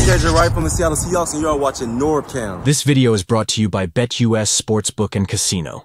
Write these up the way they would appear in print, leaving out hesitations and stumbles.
KJ Wright from the Seattle Seahawks, and you are watching NorbCam. This video is brought to you by BetUS Sportsbook and Casino.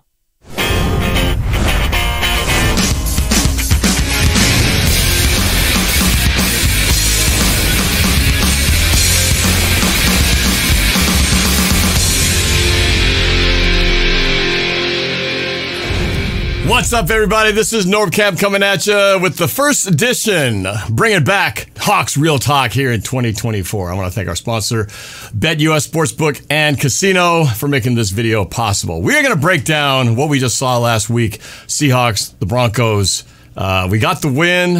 What's up, everybody? This is NorbCam coming at you with the first edition, bringing back Hawks Real Talk here in 2024. I want to thank our sponsor, BetUS Sportsbook and Casino, for making this video possible. We are going to break down what we just saw last week. Seahawks, the Broncos. We got the win,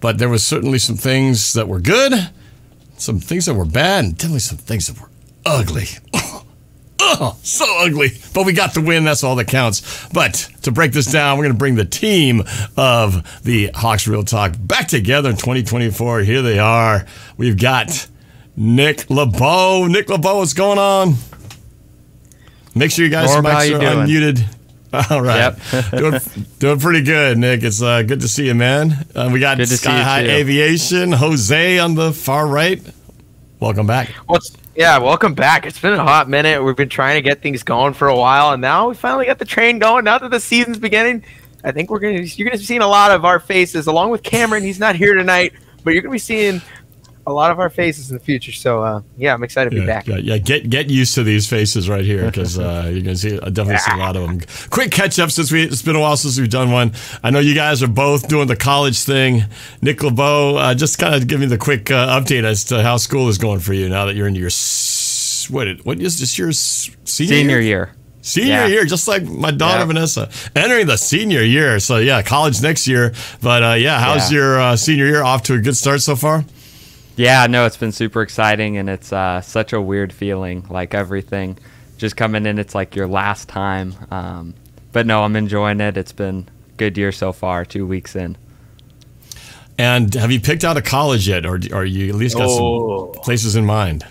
but there was certainly some things that were good, some things that were bad, and definitely some things that were ugly. Oh, so ugly. But we got the win. That's all that counts. But to break this down, we're going to bring the team of the Hawks Real Talk back together in 2024. Here they are. We've got Nick LeBeau. Nick LeBeau, what's going on? Make sure you guys are unmuted. All right. Yep. doing pretty good, Nick. It's good to see you, man. We got Sky High Aviation, Jose on the far right. Welcome back. Yeah, welcome back. It's been a hot minute. We've been trying to get things going for a while, and now we finally got the train going. Now that the season's beginning, I think you're gonna be seeing a lot of our faces, along with Cameron. He's not here tonight, but you're gonna be seeing a lot of our faces in the future. So yeah, I'm excited to be back. Yeah, get used to these faces right here, because you're gonna see definitely see a lot of them. Quick catch up it's been a while since we've done one. I know you guys are both doing the college thing. Nick LeBeau, just kind of give me the quick update as to how school is going for you now that you're into your what is this year's senior year? Senior year, just like my daughter Vanessa, entering the senior year. So yeah, college next year. But how's your senior year? Off to a good start so far? Yeah, no, it's been super exciting, and it's such a weird feeling, like everything just coming in, it's like your last time. But no, I'm enjoying it. It's been a good year so far, 2 weeks in. And have you picked out a college yet, or you at least got some places in mind?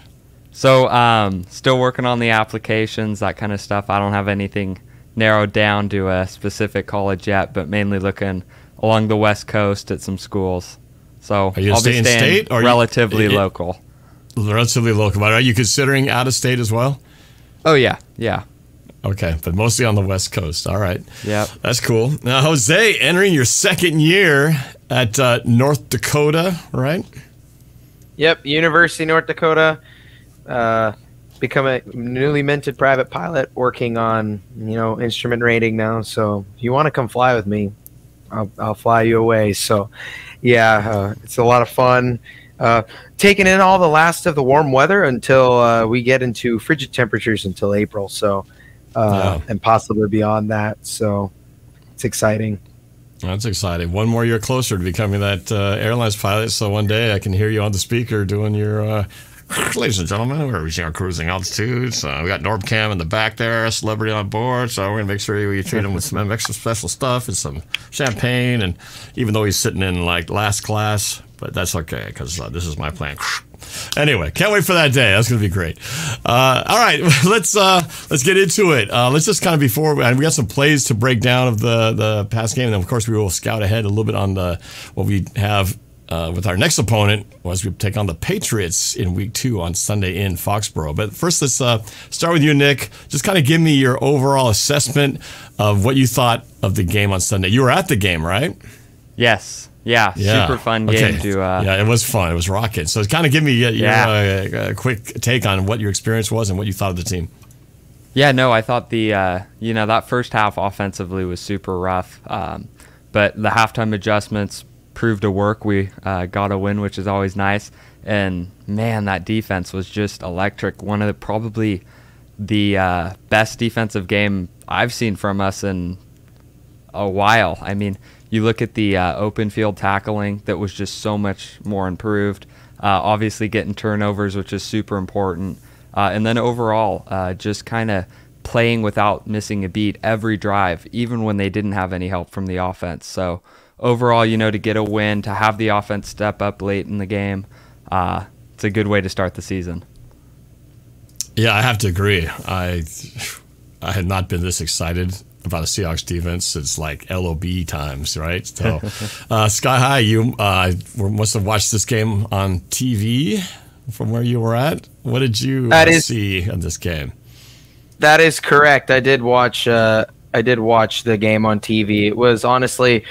So still working on the applications, that kind of stuff. I don't have anything narrowed down to a specific college yet, but mainly looking along the West Coast at some schools. So I'll be staying state, or relatively local. Relatively local. But are you considering out of state as well? Oh, yeah. Okay, but mostly on the West Coast. All right. Yeah. That's cool. Now, Jose, entering your second year at North Dakota, right? Yep, University of North Dakota. Become a newly minted private pilot, working on instrument rating now. So if you want to come fly with me, I'll fly you away. So yeah, it's a lot of fun. Taking in all the last of the warm weather until we get into frigid temperatures until April. So and possibly beyond that. So it's exciting. That's exciting. One more year closer to becoming that airlines pilot. So one day I can hear you on the speaker doing your. Ladies and gentlemen, we're reaching our cruising altitude. So we got NorbCam in the back there, celebrity on board. So we're going to make sure we treat him with some extra special stuff and some champagne. And even though he's sitting in like last class, but that's okay, because this is my plan. Anyway, can't wait for that day. That's going to be great. All right, let's get into it. Let's just kind of we got some plays to break down of the past game, and then of course we will scout ahead a little bit on what we have. With our next opponent, as we take on the Patriots in week 2 on Sunday in Foxborough. But first, let's start with you, Nick. Just kind of give me your overall assessment of what you thought of the game on Sunday. You were at the game, right? Yes. Yeah. Super fun game to. Yeah, it was fun. It was rocking. So kind of give me your quick take on what your experience was and what you thought of the team. Yeah, no, I thought the that first half offensively was super rough, but the halftime adjustments proved to work. We got a win, which is always nice. And man, that defense was just electric. One of probably the best defensive game I've seen from us in a while. I mean, you look at the open field tackling, that was just so much more improved. Obviously getting turnovers, which is super important. And then overall, just kind of playing without missing a beat every drive, even when they didn't have any help from the offense. So overall, to get a win, to have the offense step up late in the game, it's a good way to start the season. Yeah, I have to agree. I had not been this excited about a Seahawks defense since like LOB times, right? So, Sky High, you must have watched this game on TV. from where you were at. What did you see in this game? That is correct. I did watch the game on TV. It was honestly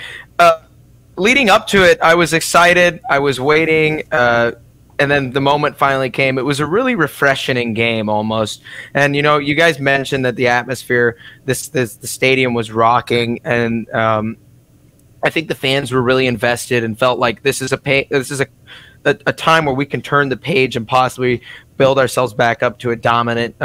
leading up to it, I was excited. I was waiting, and then the moment finally came. It was a really refreshing game almost. And you guys mentioned that the atmosphere, the stadium was rocking, and I think the fans were really invested and felt like this is a time where we can turn the page and possibly build ourselves back up to a dominant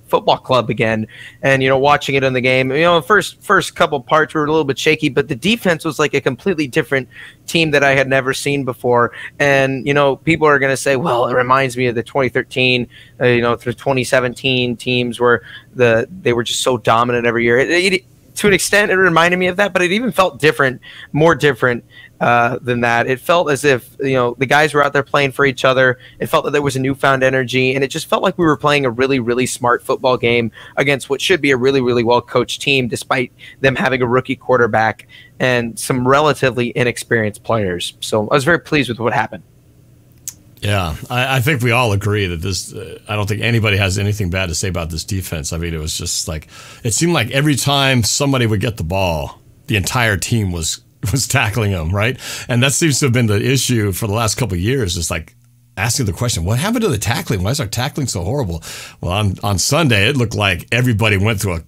football club again. And watching it in the game, first couple parts were a little bit shaky, but the defense was like a completely different team that I had never seen before. And people are going to say, well, it reminds me of the 2013 through 2017 teams where they were just so dominant every year. To an extent, it reminded me of that, but it even felt different, more different than that. It felt as if the guys were out there playing for each other. It felt that there was a newfound energy, and it just felt like we were playing a really, really smart football game against what should be a really, really well-coached team, despite them having a rookie quarterback and some relatively inexperienced players. So I was very pleased with what happened. Yeah, I think we all agree that this. I don't think anybody has anything bad to say about this defense. I mean, it was just like it seemed like every time somebody would get the ball, the entire team was tackling them, right? And that seems to have been the issue for the last couple of years. It's like asking the question, what happened to the tackling? Why is our tackling so horrible? Well, on Sunday, it looked like everybody went through a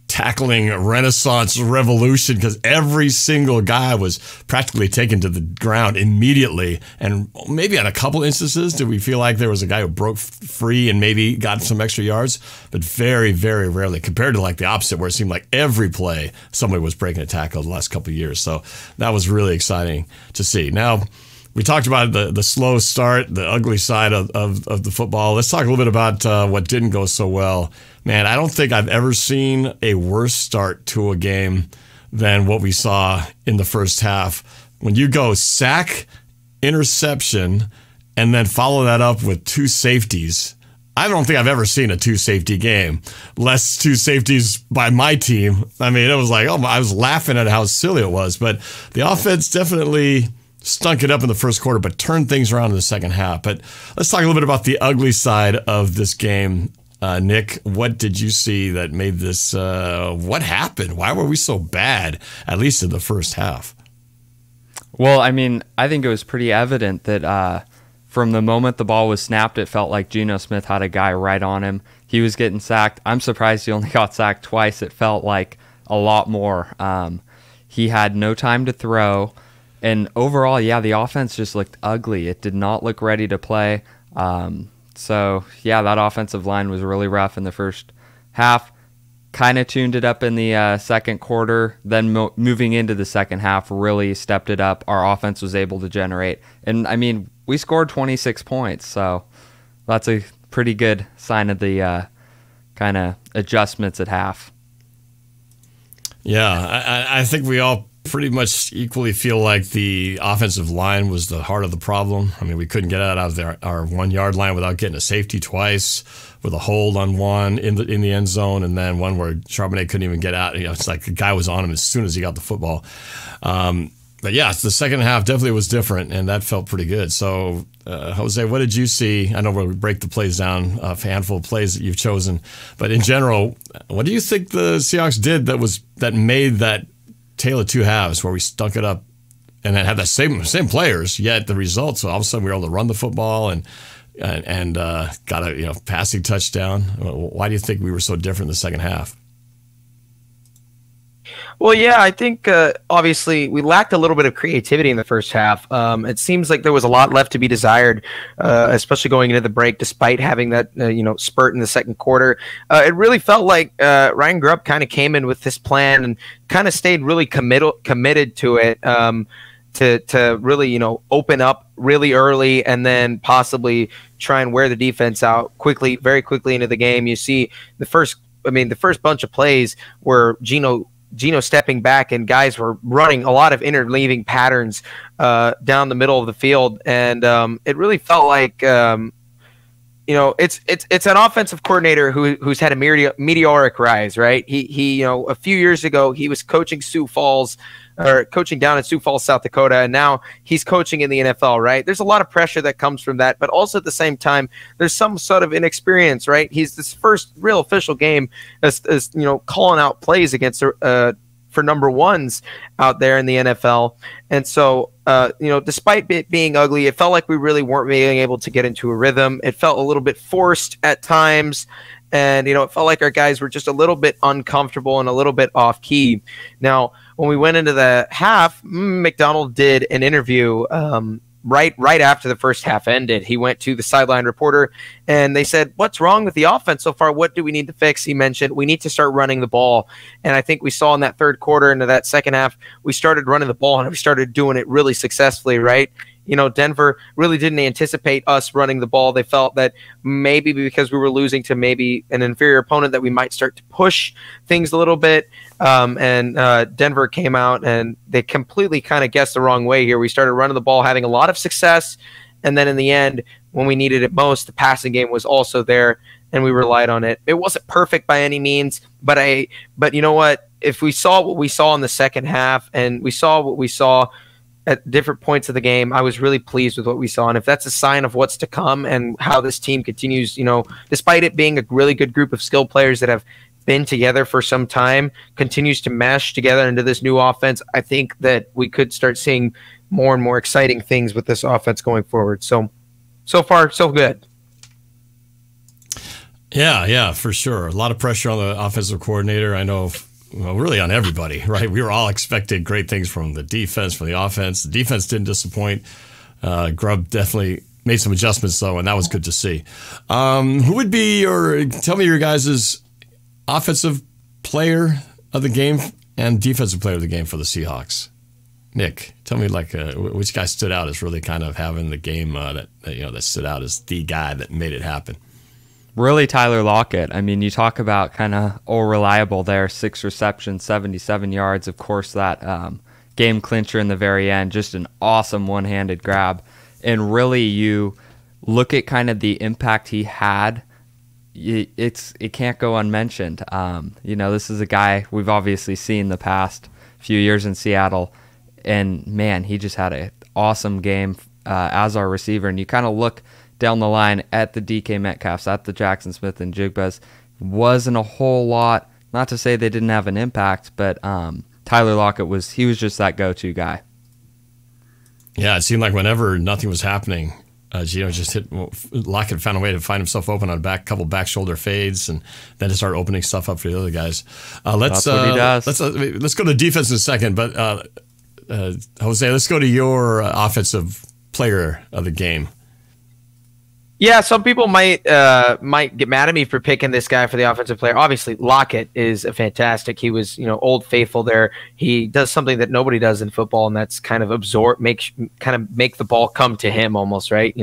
tackling renaissance revolution because every single guy was practically taken to the ground immediately. And maybe on a couple instances did we feel like there was a guy who broke free and maybe got some extra yards, but very, very rarely, compared to like the opposite where it seemed like every play somebody was breaking a tackle the last couple of years. So that was really exciting to see. Now, we talked about the slow start, the ugly side of the football. Let's talk a little bit about what didn't go so well. Man, I don't think I've ever seen a worse start to a game than what we saw in the first half. When you go sack, interception, and then follow that up with two safeties, I don't think I've ever seen a two-safety game. Less two safeties by my team. I mean, it was like, oh, I was laughing at how silly it was. But the offense definitely stunk it up in the first quarter, but turned things around in the second half. But let's talk a little bit about the ugly side of this game. Nick, what did you see that made this, what happened? Why were we so bad, at least in the first half? Well, I mean, I think it was pretty evident that from the moment the ball was snapped, it felt like Geno Smith had a guy right on him. He was getting sacked. I'm surprised he only got sacked twice. It felt like a lot more. He had no time to throw. And overall, yeah, the offense just looked ugly. It did not look ready to play. So, yeah, that offensive line was really rough in the first half. Kind of tuned it up in the second quarter. Then moving into the second half, really stepped it up. Our offense was able to generate. And, I mean, we scored 26 points. So that's a pretty good sign of the kind of adjustments at half. Yeah, I think we all pretty much equally feel like the offensive line was the heart of the problem. I mean, we couldn't get out of our 1 yard line without getting a safety twice, with a hold on one in the end zone, and then one where Charbonnet couldn't even get out. It's like the guy was on him as soon as he got the football. But yeah, the second half definitely was different, and that felt pretty good. So, Jose, what did you see? I know we'll break the plays down, a handful of plays that you've chosen, but in general, what do you think the Seahawks did that made that tale of two halves where we stunk it up and then had the same players, yet the results, so all of a sudden we were able to run the football and got a passing touchdown? Why do you think we were so different in the second half? Well, yeah, I think obviously we lacked a little bit of creativity in the first half. It seems like there was a lot left to be desired, especially going into the break, despite having that spurt in the second quarter. It really felt like Ryan Grubb kind of came in with this plan and kind of stayed really committed to it, to really open up really early and then possibly try and wear the defense out very quickly into the game. You see the first bunch of plays where Geno stepping back and guys were running a lot of interleaving patterns down the middle of the field. And it really felt like it's an offensive coordinator who's had a meteoric rise, right? He a few years ago he was coaching coaching down in Sioux Falls, South Dakota, and now he's coaching in the NFL, right? There's a lot of pressure that comes from that, but also at the same time, there's some sort of inexperience, right? He's this first real official game as calling out plays against for number ones out there in the NFL. And so, despite it being ugly, it felt like we really weren't being able to get into a rhythm. It felt a little bit forced at times. And, it felt like our guys were just a little bit uncomfortable and a little bit off key. Now, when we went into the half, McDonald did an interview right after the first half ended. He went to the sideline reporter and they said, "What's wrong with the offense so far? What do we need to fix?" He mentioned, "We need to start running the ball." And I think we saw in that third quarter into that second half, we started running the ball and we started doing it really successfully, right? Denver really didn't anticipate us running the ball. They felt that maybe because we were losing to maybe an inferior opponent that we might start to push things a little bit. And Denver came out and they completely kind of guessed the wrong way here. We started running the ball, having a lot of success. And then in the end, when we needed it most, the passing game was also there and we relied on it. It wasn't perfect by any means, but you know what? If we saw what we saw in the second half and we saw what we saw at different points of the game, I was really pleased with what we saw. And if that's a sign of what's to come and how this team continues, despite it being a really good group of skilled players that have been together for some time, continues to mesh together into this new offense, I think that we could start seeing more and more exciting things with this offense going forward. So far, so good. Yeah, for sure. A lot of pressure on the offensive coordinator. I know, well, really on everybody, right? We were all expecting great things from the defense, from the offense. The defense didn't disappoint. Grubb definitely made some adjustments, though, and that was good to see. Who would be tell me your guys' offensive player of the game and defensive player of the game for the Seahawks? Nick, tell me which guy stood out as really kind of having the game that stood out as the guy that made it happen. Really, Tyler Lockett. I mean, you talk about kind of reliable there, 6 receptions, 77 yards. Of course, that game clincher in the very end, just an awesome one-handed grab. And really, you look at kind of the impact he had, it can't go unmentioned. This is a guy we've obviously seen the past few years in Seattle, and man, he just had an awesome game as our receiver. And you kind of look down the line at the DK Metcalfs, at the Jackson Smith and Jigbas, wasn't a whole lot. Not to say they didn't have an impact, but Tyler Lockett was just that go-to guy. Yeah, it seemed like whenever nothing was happening, Gino just Lockett found a way to find himself open on couple back shoulder fades, and then to start opening stuff up for the other guys. That's what he does. Let's go to defense in a second, but Jose, let's go to your offensive player of the game. Yeah, some people might get mad at me for picking this guy for the offensive player. Obviously, Lockett is a fantastic. He was, old faithful there. He does something that nobody does in football, and that's kind of make the ball come to him almost, right?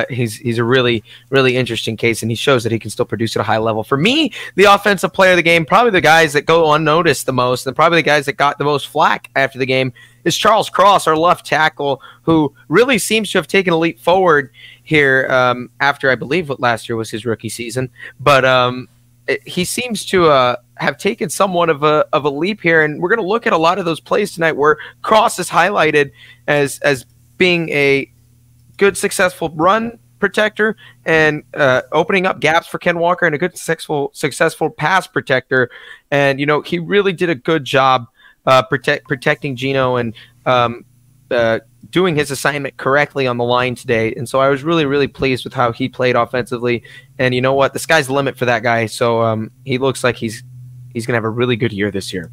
He's a really, really interesting case, and he shows that he can still produce at a high level. For me, the offensive player of the game, probably the guys that go unnoticed the most, and probably the guys that got the most flack after the game, is Charles Cross, our left tackle, who really seems to have taken a leap forward here after, I believe, what last year was his rookie season. But he seems to have taken somewhat of a leap here, and we're going to look at a lot of those plays tonight where Cross is highlighted as being a good, successful run protector and opening up gaps for Ken Walker, and a good, successful pass protector. And, he really did a good job protecting Gino and doing his assignment correctly on the line today. And so I was really, really pleased with how he played offensively. And you know what? The sky's the limit for that guy. So he looks like he's going to have a really good year this year.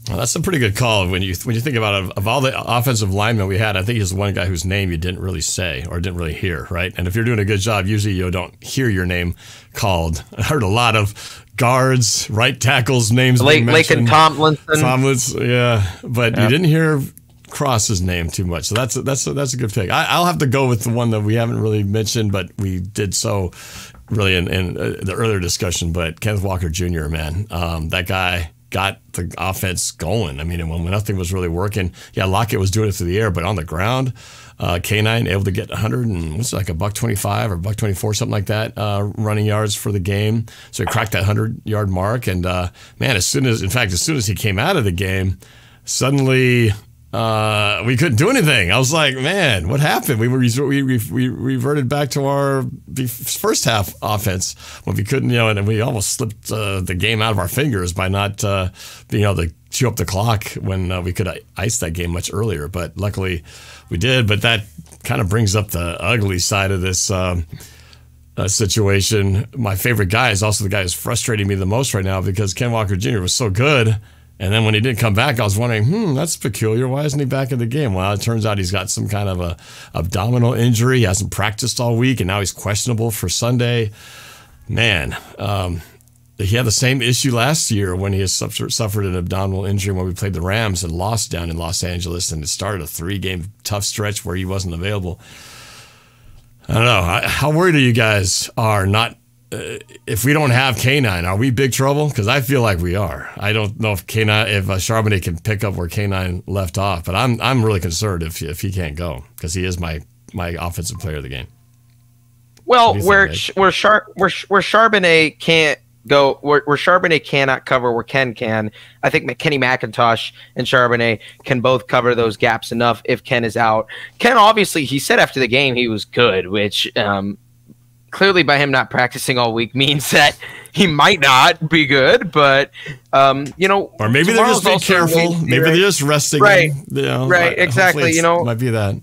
Well, that's a pretty good call. When you think about it, of all the offensive linemen we had, I think he's the one guy whose name you didn't really say or didn't really hear, right? And if you're doing a good job, usually you don't hear your name called. I heard a lot of guards, right tackles names being mentioned. Laken Tomlinson. Yeah. But you didn't hear Cross's name too much. So that's a good pick. I'll have to go with the one that we haven't really mentioned, but we did so really in the earlier discussion. But Kenneth Walker Jr., man, that guy got the offense going. I mean, when nothing was really working, Lockett was doing it through the air, but on the ground, K9 able to get 100 and what's it, like a $125 or $124, something like that, running yards for the game. So he cracked that 100-yard mark. And man, as soon as he came out of the game, suddenly we couldn't do anything. I was like, man, what happened? We reverted back to our first half offense when we couldn't, and we almost slipped the game out of our fingers by not being able to chew up the clock when we could ice that game much earlier. But luckily we did. But that kind of brings up the ugly side of this situation. My favorite guy is also the guy who's frustrating me the most right now, because Ken Walker Jr. was so good. And then when he didn't come back, I was wondering, that's peculiar. Why isn't he back in the game? Well, it turns out he's got some kind of a abdominal injury. He hasn't practiced all week, and now he's questionable for Sunday. Man, he had the same issue last year when he suffered an abdominal injury when we played the Rams and lost down in Los Angeles, and it started a 3-game tough stretch where he wasn't available. I don't know. How worried are you guys if we don't have K9, are we big trouble? Because I feel like we are. I don't know if Charbonnet can pick up where K9 left off, but I'm really concerned if he can't go, because he is my offensive player of the game. Well, where Charbonnet can't go, where Charbonnet cannot cover where Ken can, I think Kenny McIntosh and Charbonnet can both cover those gaps enough if Ken is out. Ken, obviously, he said after the game he was good, which clearly by him not practicing all week means that he might not be good, but or maybe they're just being careful. Maybe they're just resting. Right. Him, right. Exactly. Might be that.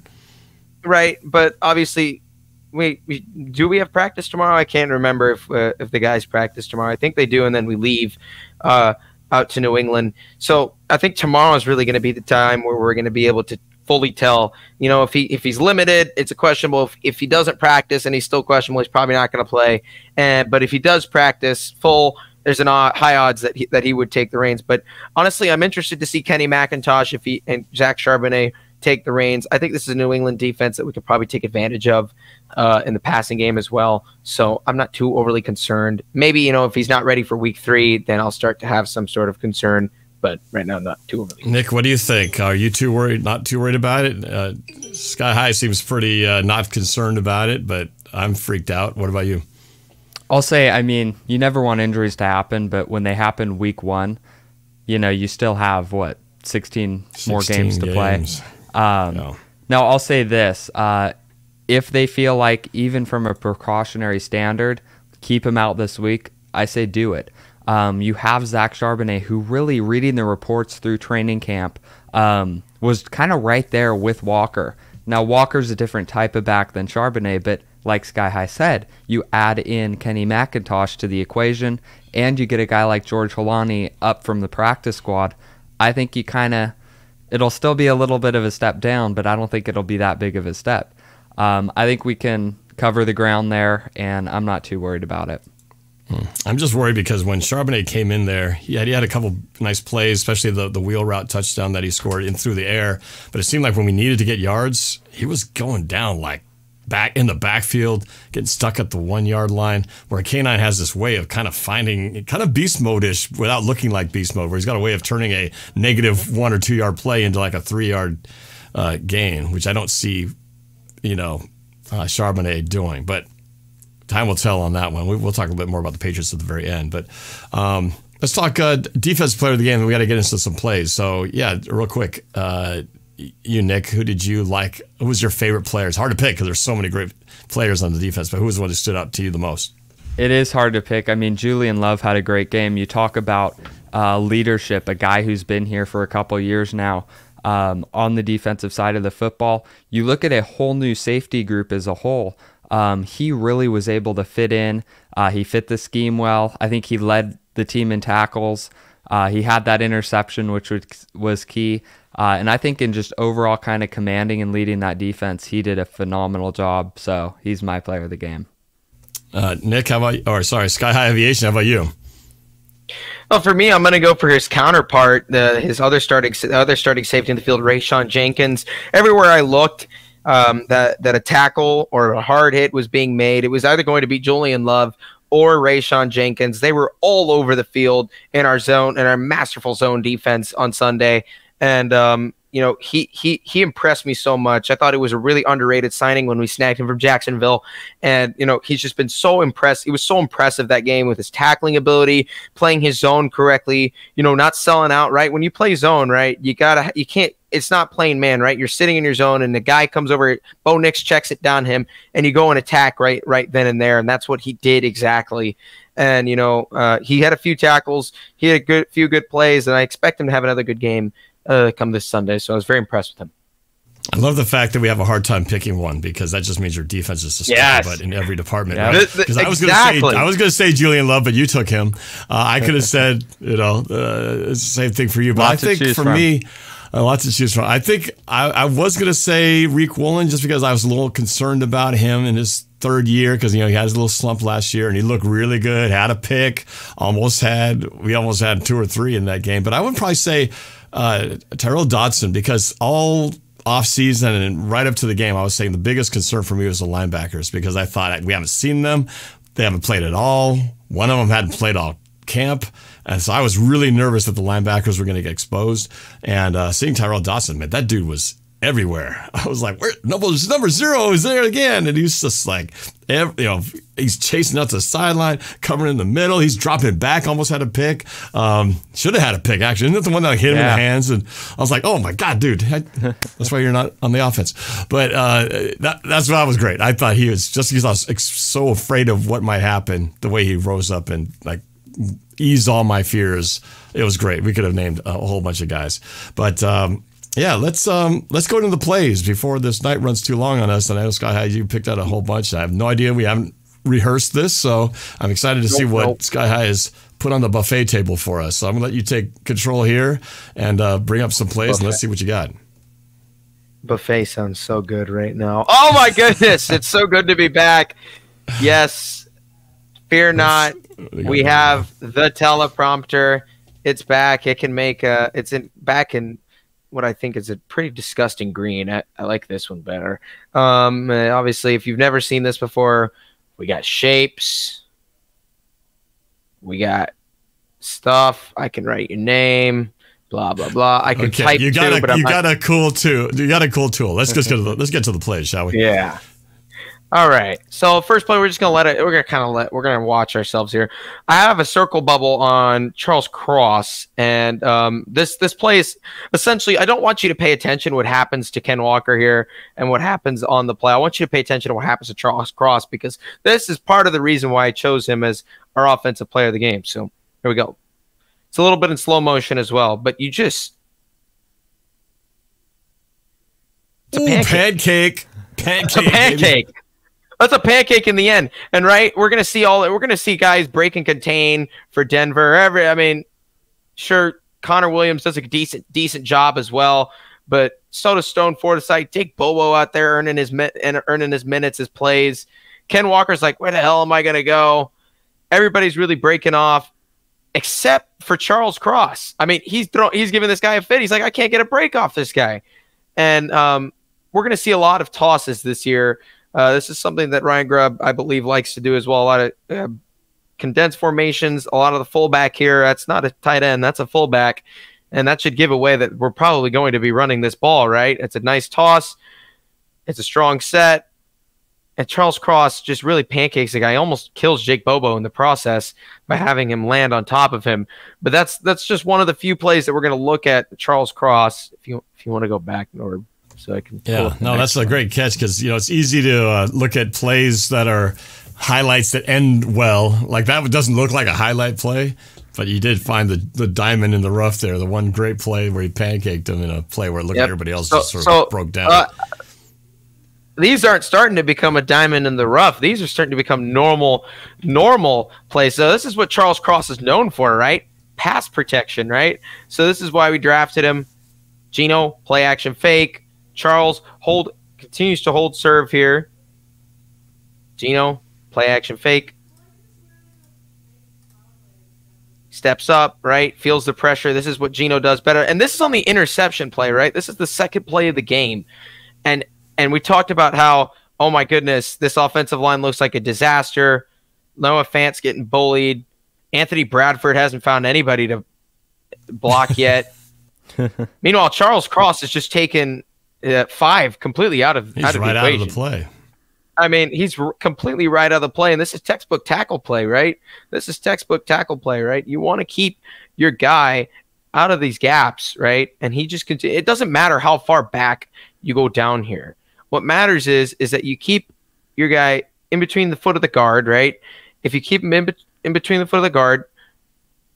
Right. But obviously, we have practice tomorrow? I can't remember if the guys practice tomorrow. I think they do, and then we leave out to New England. So I think tomorrow is really going to be the time where we're going to be able to fully tell, if he's limited, it's a questionable. If he doesn't practice and he's still questionable, he's probably not going to play. But if he does practice full, there's high odds that he would take the reins. But honestly, I'm interested to see Kenny McIntosh and Zach Charbonnet take the reins. I think this is a New England defense that we could probably take advantage of in the passing game as well. So I'm not too overly concerned. Maybe, if he's not ready for week 3, then I'll start to have some sort of concern. But right now, not too overly. Nick, what do you think? Are you too worried? Not too worried about it? Sky High seems pretty not concerned about it, but I'm freaked out. What about you? I'll say, you never want injuries to happen, but when they happen week 1, you still have 16 more games to play. No. Now, I'll say this: if they feel like, even from a precautionary standard, keep him out this week, I say do it. You have Zach Charbonnet, who really, reading the reports through training camp, was kind of right there with Walker. Now, Walker's a different type of back than Charbonnet, but like Sky High said, you add in Kenny McIntosh to the equation, and you get a guy like George Holani up from the practice squad. I think it'll still be a little bit of a step down, but I don't think it'll be that big of a step. I think we can cover the ground there, and I'm not too worried about it. I'm just worried because when Charbonnet came in there, he had a couple nice plays, especially the wheel route touchdown that he scored in through the air. But it seemed like when we needed to get yards, he was going down like back in the backfield, getting stuck at the 1-yard line, where K9 has this way of kind of finding kind of beast mode-ish without looking like beast mode, where he's got a way of turning a negative 1 or 2 yard play into like a 3-yard gain, which I don't see, Charbonnet doing. But time will tell on that one. We'll talk a bit more about the Patriots at the very end. But let's talk defensive player of the game. We got to get into some plays. So, yeah, real quick, you, Nick, who did you like? Who was your favorite player? It's hard to pick because there's so many great players on the defense, but who was the one that stood out to you the most? It is hard to pick. Julian Love had a great game. You talk about leadership, a guy who's been here for a couple years now on the defensive side of the football. You look at a whole new safety group as a whole. He really was able to fit in. He fit the scheme well. I think he led the team in tackles. He had that interception, which was key. And I think in just overall kind of commanding and leading that defense, he did a phenomenal job. So he's my player of the game. Nick, Sky High Aviation, how about you? Well, for me, I'm going to go for his counterpart, his other starting safety in the field, Rayshawn Jenkins. Everywhere I looked, that a tackle or a hard hit was being made, it was either going to be Julian Love or Rayshawn Jenkins. They were all over the field in our zone, in our masterful zone defense on Sunday. And he impressed me so much. I thought it was a really underrated signing when we snagged him from Jacksonville. And, he's just been so impressed. He was so impressive that game with his tackling ability, playing his zone correctly, not selling out, right? When you play zone, right, you can't, it's not playing man, right? You're sitting in your zone and the guy comes over, Bo Nix checks it down him, and you go and attack right then and there. And that's what he did exactly. And, he had a few tackles, he had a few good plays, and I expect him to have another good game come this Sunday. So I was very impressed with him. I love the fact that we have a hard time picking one, because that just means your defense is just but in every department. Yeah. Right? Because I was going to say Julian Love, but you took him. I could have said same thing for you, but I think for me, lots to choose from. I think I was going to say Reek Woolen, just because I was a little concerned about him in his third year, because he had his little slump last year and he looked really good, had a pick, we almost had 2 or 3 in that game. But I would probably say Tyrell Dodson, because all offseason and right up to the game, I was saying the biggest concern for me was the linebackers, because I thought we haven't seen them. They haven't played at all. One of them hadn't played all camp. And so I was really nervous that the linebackers were going to get exposed. And seeing Tyrell Dodson, man, that dude was everywhere. I was like, number 0 is there again. And he's just like, he's chasing out the sideline, covering in the middle. He's dropping back, almost had a pick. Should have had a pick, actually. Isn't that the one that hit him in the hands? And I was like, oh my God, dude. That's why you're not on the offense. But that's what was great. I thought he was, just because I was so afraid of what might happen, the way he rose up and eased all my fears. It was great. We could have named a whole bunch of guys. But yeah, let's go into the plays before this night runs too long on us. And I know, Sky High, you picked out a whole bunch. I have no idea. We haven't rehearsed this, so I'm excited to see what Sky High has put on the buffet table for us. So I'm going to let you take control here and bring up some plays, and let's see what you got. Buffet sounds so good right now. Oh, my goodness. It's so good to be back. Yes. Fear not. We have the teleprompter. It's back. It can make back in what I think is a pretty disgusting green. I like this one better. Obviously, if you've never seen this before, we got shapes. We got stuff. I can write your name. Blah blah blah. I can type. You got a cool tool. You got a cool tool. Let's get to the plays, shall we? Yeah. All right. So first play, we're just gonna we're gonna watch ourselves here. I have a circle bubble on Charles Cross, and this play is essentially, I don't want you to pay attention to what happens to Ken Walker here and what happens on the play. I want you to pay attention to what happens to Charles Cross, because this is part of the reason why I chose him as our offensive player of the game. So here we go. It's a little bit in slow motion as well, but you just it's a pancake. It's a pancake. Baby. That's a pancake in the end. And we're gonna see guys break and contain for Denver. Sure, Connor Williams does a decent job as well, but so does Stone Forsythe. Take Bobo out there earning his minutes, his plays. Ken Walker's like, where the hell am I gonna go? Everybody's really breaking off, except for Charles Cross. He's giving this guy a fit. He's like, I can't get a break off this guy. And we're gonna see a lot of tosses this year. This is something that Ryan Grubb, I believe, likes to do as well. A lot of condensed formations, a lot of the fullback here. That's not a tight end. That's a fullback. And that should give away that we're probably going to be running this ball, right? It's a nice toss. It's a strong set. And Charles Cross just really pancakes the guy. He almost kills Jake Bobo in the process by having him land on top of him. But that's just one of the few plays that we're going to look at Charles Cross. If you want to go back in order. So I can that's a great catch, because it's easy to look at plays that are highlights that end well. Like that doesn't look like a highlight play, but you did find the diamond in the rough there. The one great play where he pancaked him in a play where it looked like everybody else just sort of broke down. These aren't starting to become a diamond in the rough. These are starting to become normal plays. So this is what Charles Cross is known for, right? Pass protection, right? So this is why we drafted him. Geno, play action fake. Charles continues to hold serve here. Geno, play action fake. Steps up, right? Feels the pressure. This is what Geno does better. And this is on the interception play, right? This is the second play of the game. And we talked about how, oh my goodness, this offensive line looks like a disaster. Noah Fant's getting bullied. Anthony Bradford hasn't found anybody to block yet. Meanwhile, Charles Cross has just taken 5 completely out of He's the right out of equation. the play. I mean, he's completely right out of the play, and this is textbook tackle play, right? This is textbook tackle play, right? You want to keep your guy out of these gaps, right? And he just it doesn't matter how far back you go down here. What matters is that you keep your guy in between the foot of the guard, right? If you keep him in between the foot of the guard,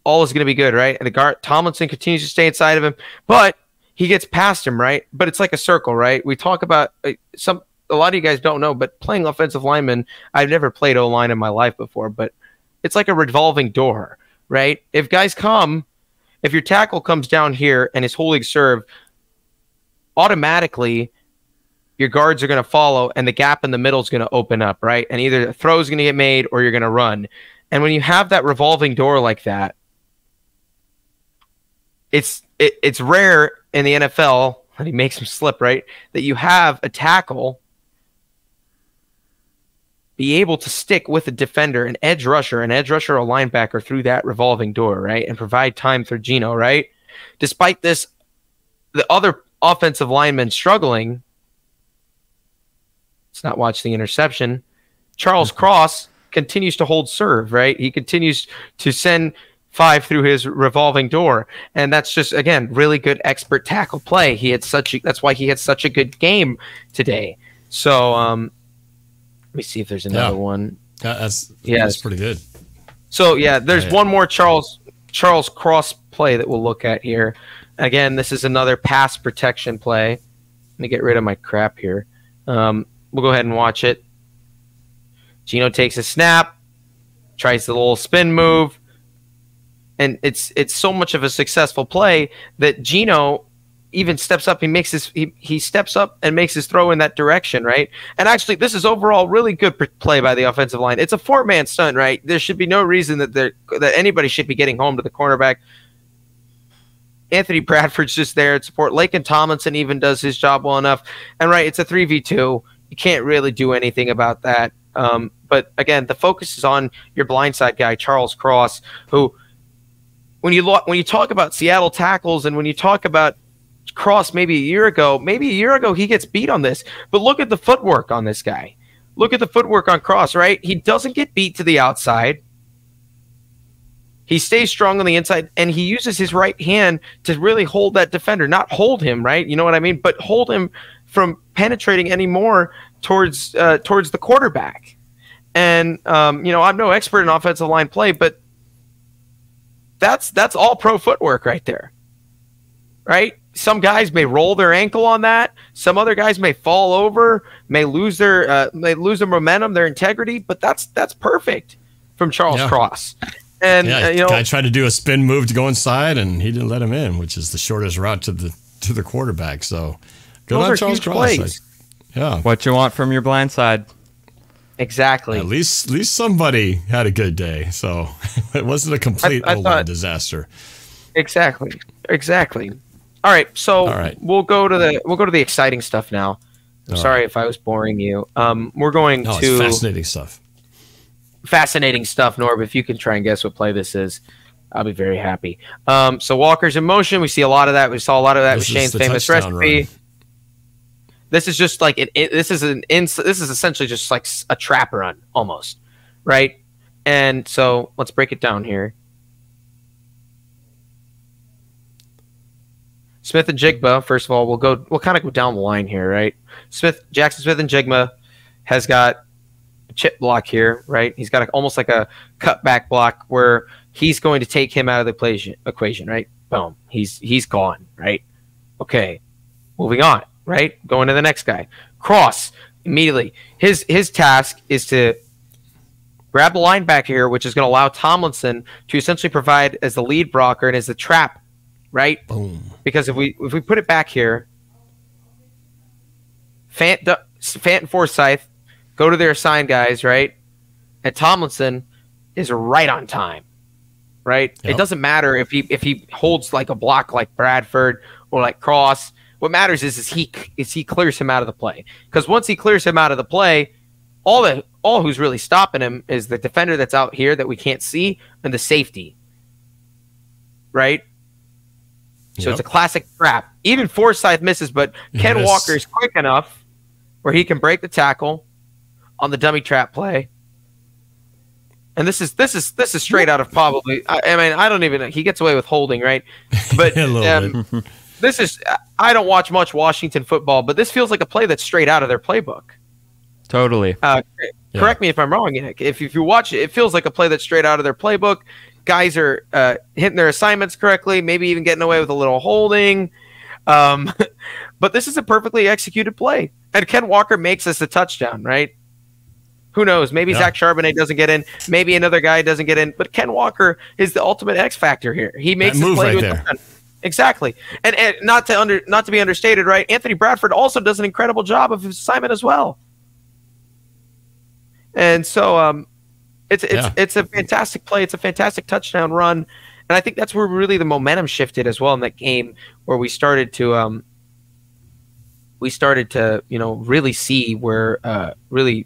all is going to be good, right? And the guard Tomlinson continues to stay inside of him, but he gets past him, right? But it's like a circle, right? We talk about a lot of you guys don't know, but playing offensive lineman, I've never played O-line in my life before, but it's like a revolving door, right? If guys come, if your tackle comes down here and is holding serve, automatically your guards are going to follow and the gap in the middle is going to open up, right? And either a throw is going to get made or you're going to run. And when you have that revolving door like that, it's rare in the NFL, and he makes him slip, right, that you have a tackle be able to stick with a defender, an edge rusher or linebacker through that revolving door, right, and provide time for Geno, right? Despite this, the other offensive linemen struggling, let's not watch the interception, Charles Cross continues to hold serve, right? He continues to send 5 through his revolving door, and that's just, again, really good expert tackle play. That's why he had such a good game today. So let me see if there's another one. That's pretty good. So yeah, there's one more Charles Cross play that we'll look at here. Again, this is another pass protection play. Let me get rid of my crap here. We'll go ahead and watch it. Geno takes a snap, tries the little spin move, and it's so much of a successful play that Geno even steps up. He steps up and makes his throw in that direction, right? And actually, this is overall really good play by the offensive line. It's a 4-man stunt, right? There should be no reason that anybody should be getting home to the cornerback. Anthony Bradford's just there to support. Laken Tomlinson even does his job well enough. And right, it's a 3v2. You can't really do anything about that. But again, the focus is on your blindside guy, Charles Cross, who, when you talk about Seattle tackles and when you talk about Cross maybe a year ago he gets beat on this. But look at the footwork on this guy. Look at the footwork on Cross, right? He doesn't get beat to the outside. He stays strong on the inside, and he uses his right hand to really hold that defender. Not hold him, right? You know what I mean? But hold him from penetrating any more towards the quarterback. And I'm no expert in offensive line play, but that's all pro footwork right there, right? Some guys may roll their ankle on that. Some other guys may fall over, may lose their momentum, their integrity. But that's perfect from Charles Cross. And guy tried to do a spin move to go inside, and he didn't let him in, which is the shortest route to the quarterback. So good on Charles Cross. What you want from your blind side. Exactly. At least somebody had a good day. So it wasn't a complete disaster. Exactly. All right, so we'll go to the exciting stuff now. I'm sorry if I was boring you. We're going to it's fascinating stuff. Fascinating stuff, Norb. If you can try and guess what play this is, I'll be very happy. So Walker's in motion. We see a lot of that. We saw a lot of that with Shane's famous recipe. Run. This is just like this is essentially just like a trap run almost, right? And so let's break it down here. Smith and Jigba, first of all, we'll kind of go down the line here, right? Jackson Smith and Jigba has got a chip block here, right? He's got almost like a cutback block where he's going to take him out of the equation, right? Boom. He's gone, right? Okay. Moving on, right? Going to the next guy. Cross, immediately. His task is to grab the linebacker here, which is going to allow Tomlinson to essentially provide as the lead blocker and as the trap, right? Boom. Because if we put it back here, Fant and Forsyth go to their assigned guys, right? And Tomlinson is right on time, right? Yep. It doesn't matter if he holds like a block like Bradford or like Cross. What matters is he clears him out of the play. Because once he clears him out of the play, all who's really stopping him is the defender that's out here that we can't see and the safety, right? So it's a classic trap. Even Forsyth misses, but Ken Walker is quick enough where he can break the tackle on the dummy trap play. And this is straight out of probably. I mean, I don't even know. He gets away with holding, right? But this is. I don't watch much Washington football, but this feels like a play that's straight out of their playbook. Totally. Correct me if I'm wrong, Nick. If you watch it, it feels like a play that's straight out of their playbook. Guys are hitting their assignments correctly, maybe even getting away with a little holding. But this is a perfectly executed play. And Ken Walker makes us a touchdown, right? Who knows? Maybe Zach Charbonnet doesn't get in. Maybe another guy doesn't get in. But Ken Walker is the ultimate X factor here. He makes this play to a touchdown. Exactly. And not to be understated, right? Anthony Bradford also does an incredible job of his assignment as well. And so it's a fantastic play. It's a fantastic touchdown run. And I think that's where really the momentum shifted as well in that game, where we started to really see where really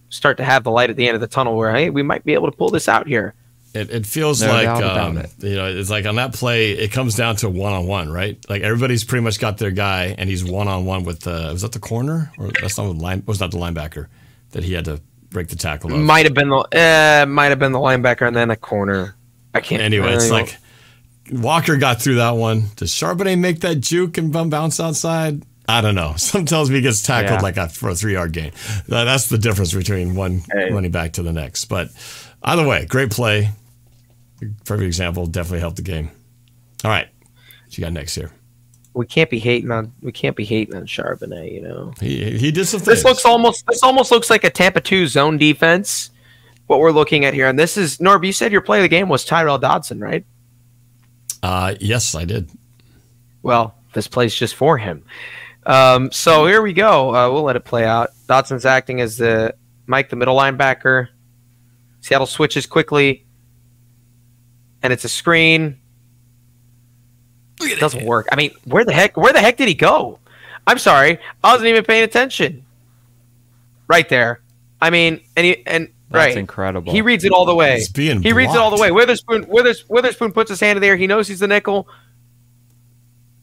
start to have the light at the end of the tunnel where, hey, we might be able to pull this out here. It feels like, it's like on that play, it comes down to one-on-one, right? Like everybody's pretty much got their guy, and he's one-on-one with was that the corner? Or that's not was not the linebacker that he had to break the tackle of? Might have been the linebacker and then a corner. I can't. Anyway, it's like Walker got through that one. Does Charbonnet make that juke and bounce outside? I don't know. Some tells me he gets tackled for a 3-yard gain. That's the difference between one running back to the next. But either way, great play. Perfect example. Definitely helped the game. All right, what you got next here? We can't be hating on Charbonnet. You know, he did some things. This almost looks like a Tampa 2 zone defense. What we're looking at here, and this is Norb. You said your play of the game was Tyrel Dodson, right? Yes, I did. Well, this play's just for him. So here we go. We'll let it play out. Dodson's acting as the middle linebacker. Seattle switches quickly, and it's a screen. It doesn't work. I mean, where the heck did he go? I'm sorry, I wasn't even paying attention. Right there. I mean, That's incredible. He reads it all the way. He reads it all the way. Witherspoon puts his hand in the air. He knows he's the nickel.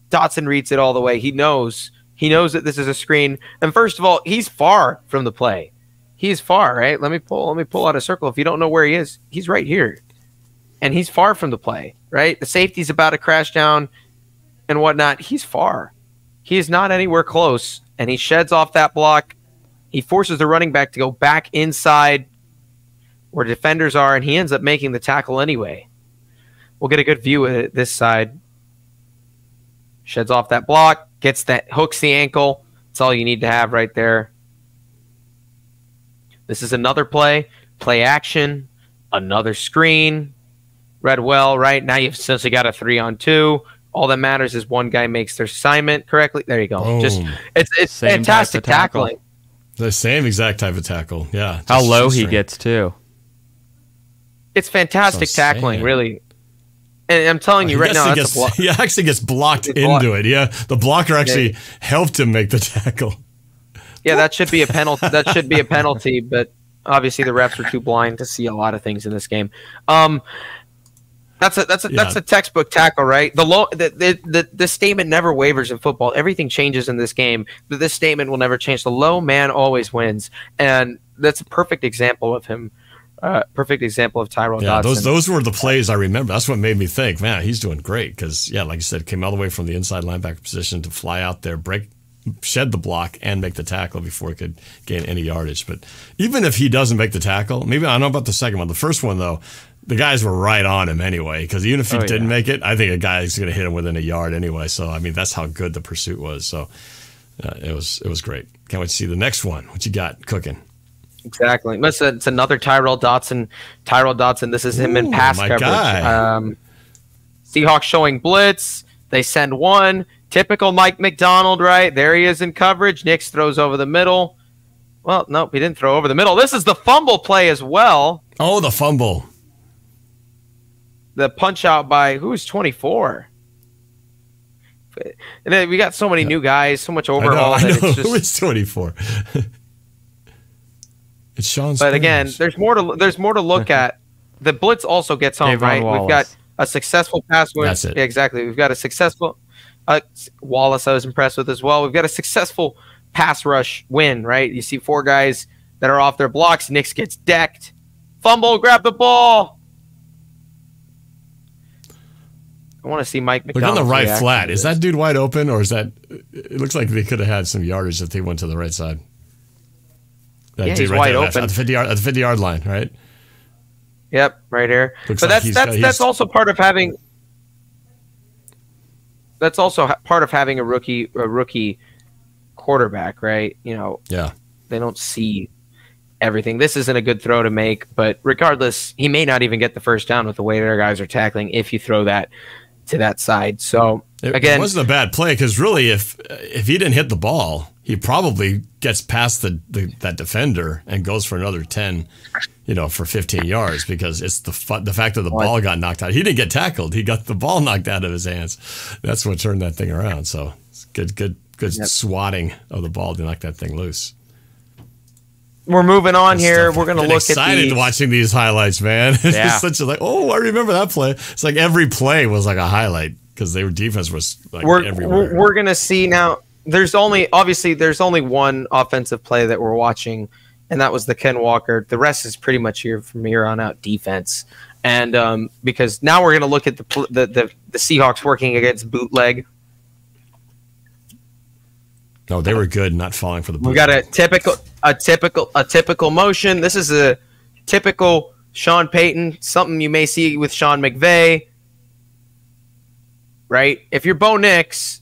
Dodson reads it all the way. He knows that this is a screen. And first of all, he's far from the play. He's far, right? Let me pull out a circle. If you don't know where he is, he's right here. And he's far from the play, right? The safety's about to crash down and whatnot. He's far. He is not anywhere close. And he sheds off that block. He forces the running back to go back inside where defenders are, and he ends up making the tackle anyway. We'll get a good view of it this side. Sheds off that block, hooks the ankle. That's all you need to have right there. This is another play action, another screen. Read well, right? Now you've essentially got a 3-on-2. All that matters is one guy makes their assignment correctly. There you go. Boom. It's fantastic tackling. The same exact type of tackle. Yeah. How low he gets too. It's fantastic tackling, really. And I'm telling you right now, he actually gets blocked into it. Yeah, the blocker actually helped him make the tackle. Yeah, that should be a penalty. But obviously the refs are too blind to see a lot of things in this game. That's a textbook tackle, right? The statement never wavers in football. Everything changes in this game. But this statement will never change. The low man always wins, and that's a perfect example of him. Perfect example of Tyrel Dodson. Those were the plays I remember. That's what made me think, man, he's doing great. Because, like you said, came all the way from the inside linebacker position to fly out there, shed the block, and make the tackle before he could gain any yardage. But even if he doesn't make the tackle, maybe I don't know about the second one. The first one, though, the guys were right on him anyway. Because even if he didn't make it, I think a guy is going to hit him within a yard anyway. So, I mean, that's how good the pursuit was. So, it was great. Can't wait to see the next one. What you got cooking? Exactly. It's another Tyrel Dodson. This is him in pass coverage. Seahawks showing blitz. They send one. Typical Mike McDonald, right? There he is in coverage. Nix throws over the middle. Well, nope, he didn't throw over the middle. This is the fumble play as well. Oh, the fumble. The punch out by who's 24. And then we got so many new guys, so much overhaul. I know. Who is 24? It's Sean. But again, there's more to look at. The blitz also gets home, right? Wallace. We've got a successful pass win. That's it. Yeah, exactly. We've got a successful Wallace I was impressed with as well. We've got a successful pass rush win, right? You see 4 guys that are off their blocks. Nix gets decked. Fumble, grab the ball. I want to see Mike Look McDonald. on the right flat. Is that dude wide open, or is that? It looks like they could have had some yardage if they went to the right side. That Yeah, dude he's right wide there, open. at the 50-yard line, right? Yep, right here. Looks But like that's also part of having. That's also part of having a rookie quarterback, right? You know, Yeah. they don't see everything. This isn't a good throw to make, but regardless, he may not even get the first down with the way their guys are tackling if you throw that to that side. So It wasn't a bad play because really, if he didn't hit the ball, he probably gets past that defender and goes for another 10, for 15 yards because it's the fact that the ball got knocked out. He didn't get tackled; he got the ball knocked out of his hands. That's what turned that thing around. So it's good swatting of the ball to knock that thing loose. We're moving on here. We're going to look excited at watching these highlights, man. It's Yeah. just such a I remember that play. It's like every play was like a highlight because their defense was like everywhere. We're going to see now. There's only one offensive play that we're watching, and that was the Ken Walker. The rest is pretty much here from here on out defense. And because now we're going to look at the Seahawks working against bootleg. No, they were good, not falling for the bootleg. We got a typical motion. This is a typical Sean Payton, something you may see with Sean McVay. Right? If you're Bo Nix,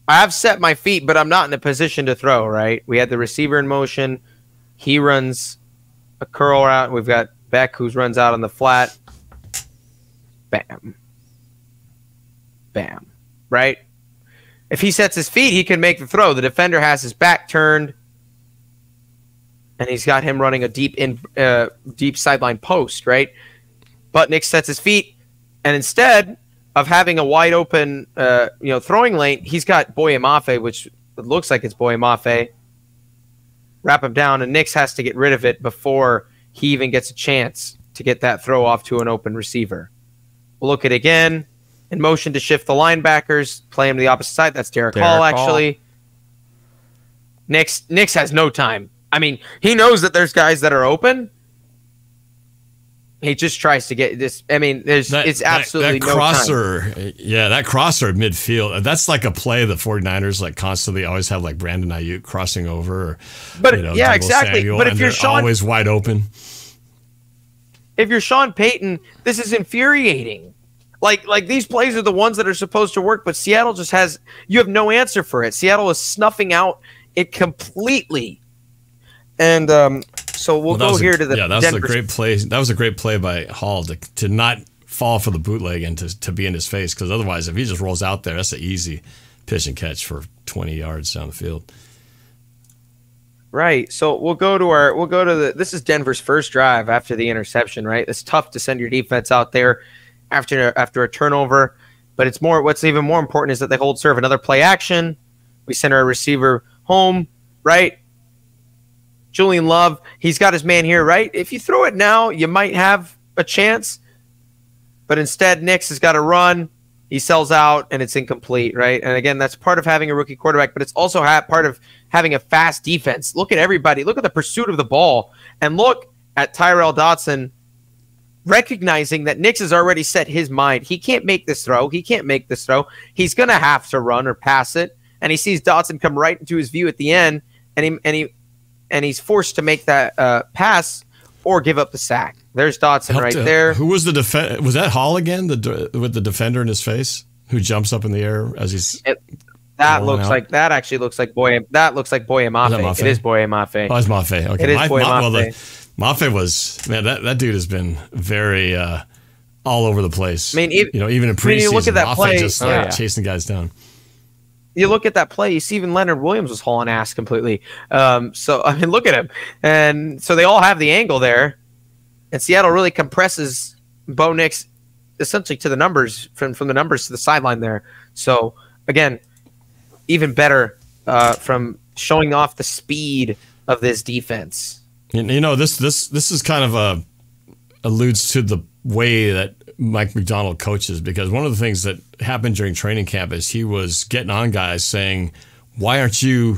I've set my feet, but I'm not in a position to throw, right? We had the receiver in motion. He runs a curl route. We've got Beck who runs out on the flat. Bam. Bam. Right? If he sets his feet, he can make the throw. The defender has his back turned, and he's got him running a deep sideline post, right? But Nick sets his feet, and instead of having a wide open, throwing lane, he's got Boye Mafe, which looks like it's Boye Mafe. Wrap him down, and Nix has to get rid of it before he even gets a chance to get that throw off to an open receiver. We'll look at it again. In motion to shift the linebackers, play him to the opposite side. That's Derek Hall, actually. Nix has no time. I mean, he knows that there's guys that are open. He just tries to get this. I mean, it's absolutely that no crosser, time. Yeah, that crosser at midfield. That's like a play the 49ers like constantly always have, like Brandon Ayuk crossing over. But yeah, exactly. Samuel, but if you're Sean, always wide open. If you're Sean Payton, this is infuriating. Like these plays are the ones that are supposed to work, but Seattle just you have no answer for it. Seattle is snuffing out it completely. And so we'll go here to the that was a great play. That was a great play by Hall to not fall for the bootleg and to be in his face, because otherwise, if he just rolls out there, that's an easy pitch and catch for 20 yards down the field. Right. So we'll go to this is Denver's first drive after the interception, right? It's tough to send your defense out there after a turnover, but what's even more important is that they hold serve, another play action. We send our receiver home, right? Julian Love, he's got his man here, right? If you throw it now, you might have a chance, but instead Nix has got to run. He sells out, and it's incomplete, right? And again, that's part of having a rookie quarterback, but it's also part of having a fast defense. Look at everybody. Look at the pursuit of the ball, and look at Tyrel Dotson recognizing that Nix has already set his mind. He can't make this throw. He's going to have to run or pass it, and he sees Dotson come right into his view at the end, and he's forced to make that pass or give up the sack. There's Dotson right there. Who was the defender? Was that Hall again? With the defender in his face, who jumps up in the air as he's. That actually looks like Boye. That looks like Boye Mafe. It is Boye Mafe. Oh, it's Mafe. Okay, it is Boye Mafe. Mafe was, man. That dude has been very all over the place. I mean, even in preseason, you look at that Mafe play, just chasing guys down. You look at that play, you see even Leonard Williams was hauling ass completely. So, I mean, look at him. And so they all have the angle there. And Seattle really compresses Bo Nix essentially to the numbers, from the numbers to the sideline there. So, again, even better from showing off the speed of this defense. This is kind of alludes to the way that Mike Macdonald coaches, because one of the things that happened during training camp is he was getting on guys saying, why aren't you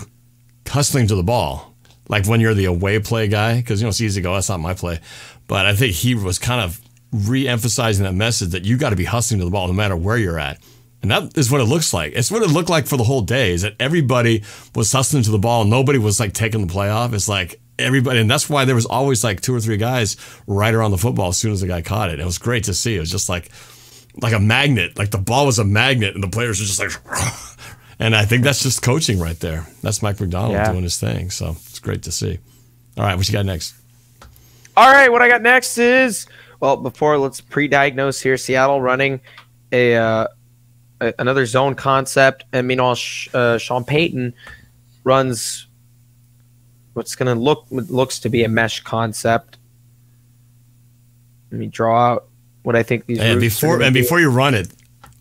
hustling to the ball? Like when you're the away play guy, because, it's easy to go, that's not my play. But I think he was kind of re-emphasizing that message that you got to be hustling to the ball no matter where you're at. And that is what it looks like. It's what it looked like for the whole day, is that everybody was hustling to the ball. Nobody was like taking the play off. It's like everybody, and that's why there was always like 2 or 3 guys right around the football as soon as the guy caught it. It was great to see. It was just like a magnet. Like the ball was a magnet and the players were just like, and I think that's just coaching right there. That's Mike Macdonald doing his thing. So it's great to see. All right, what you got next? All right, what I got next is, well, before let's pre-diagnose here, Seattle running another zone concept. And meanwhile, Sean Payton runs what's going to looks to be a mesh concept. Let me draw out what I think these. And before you run it,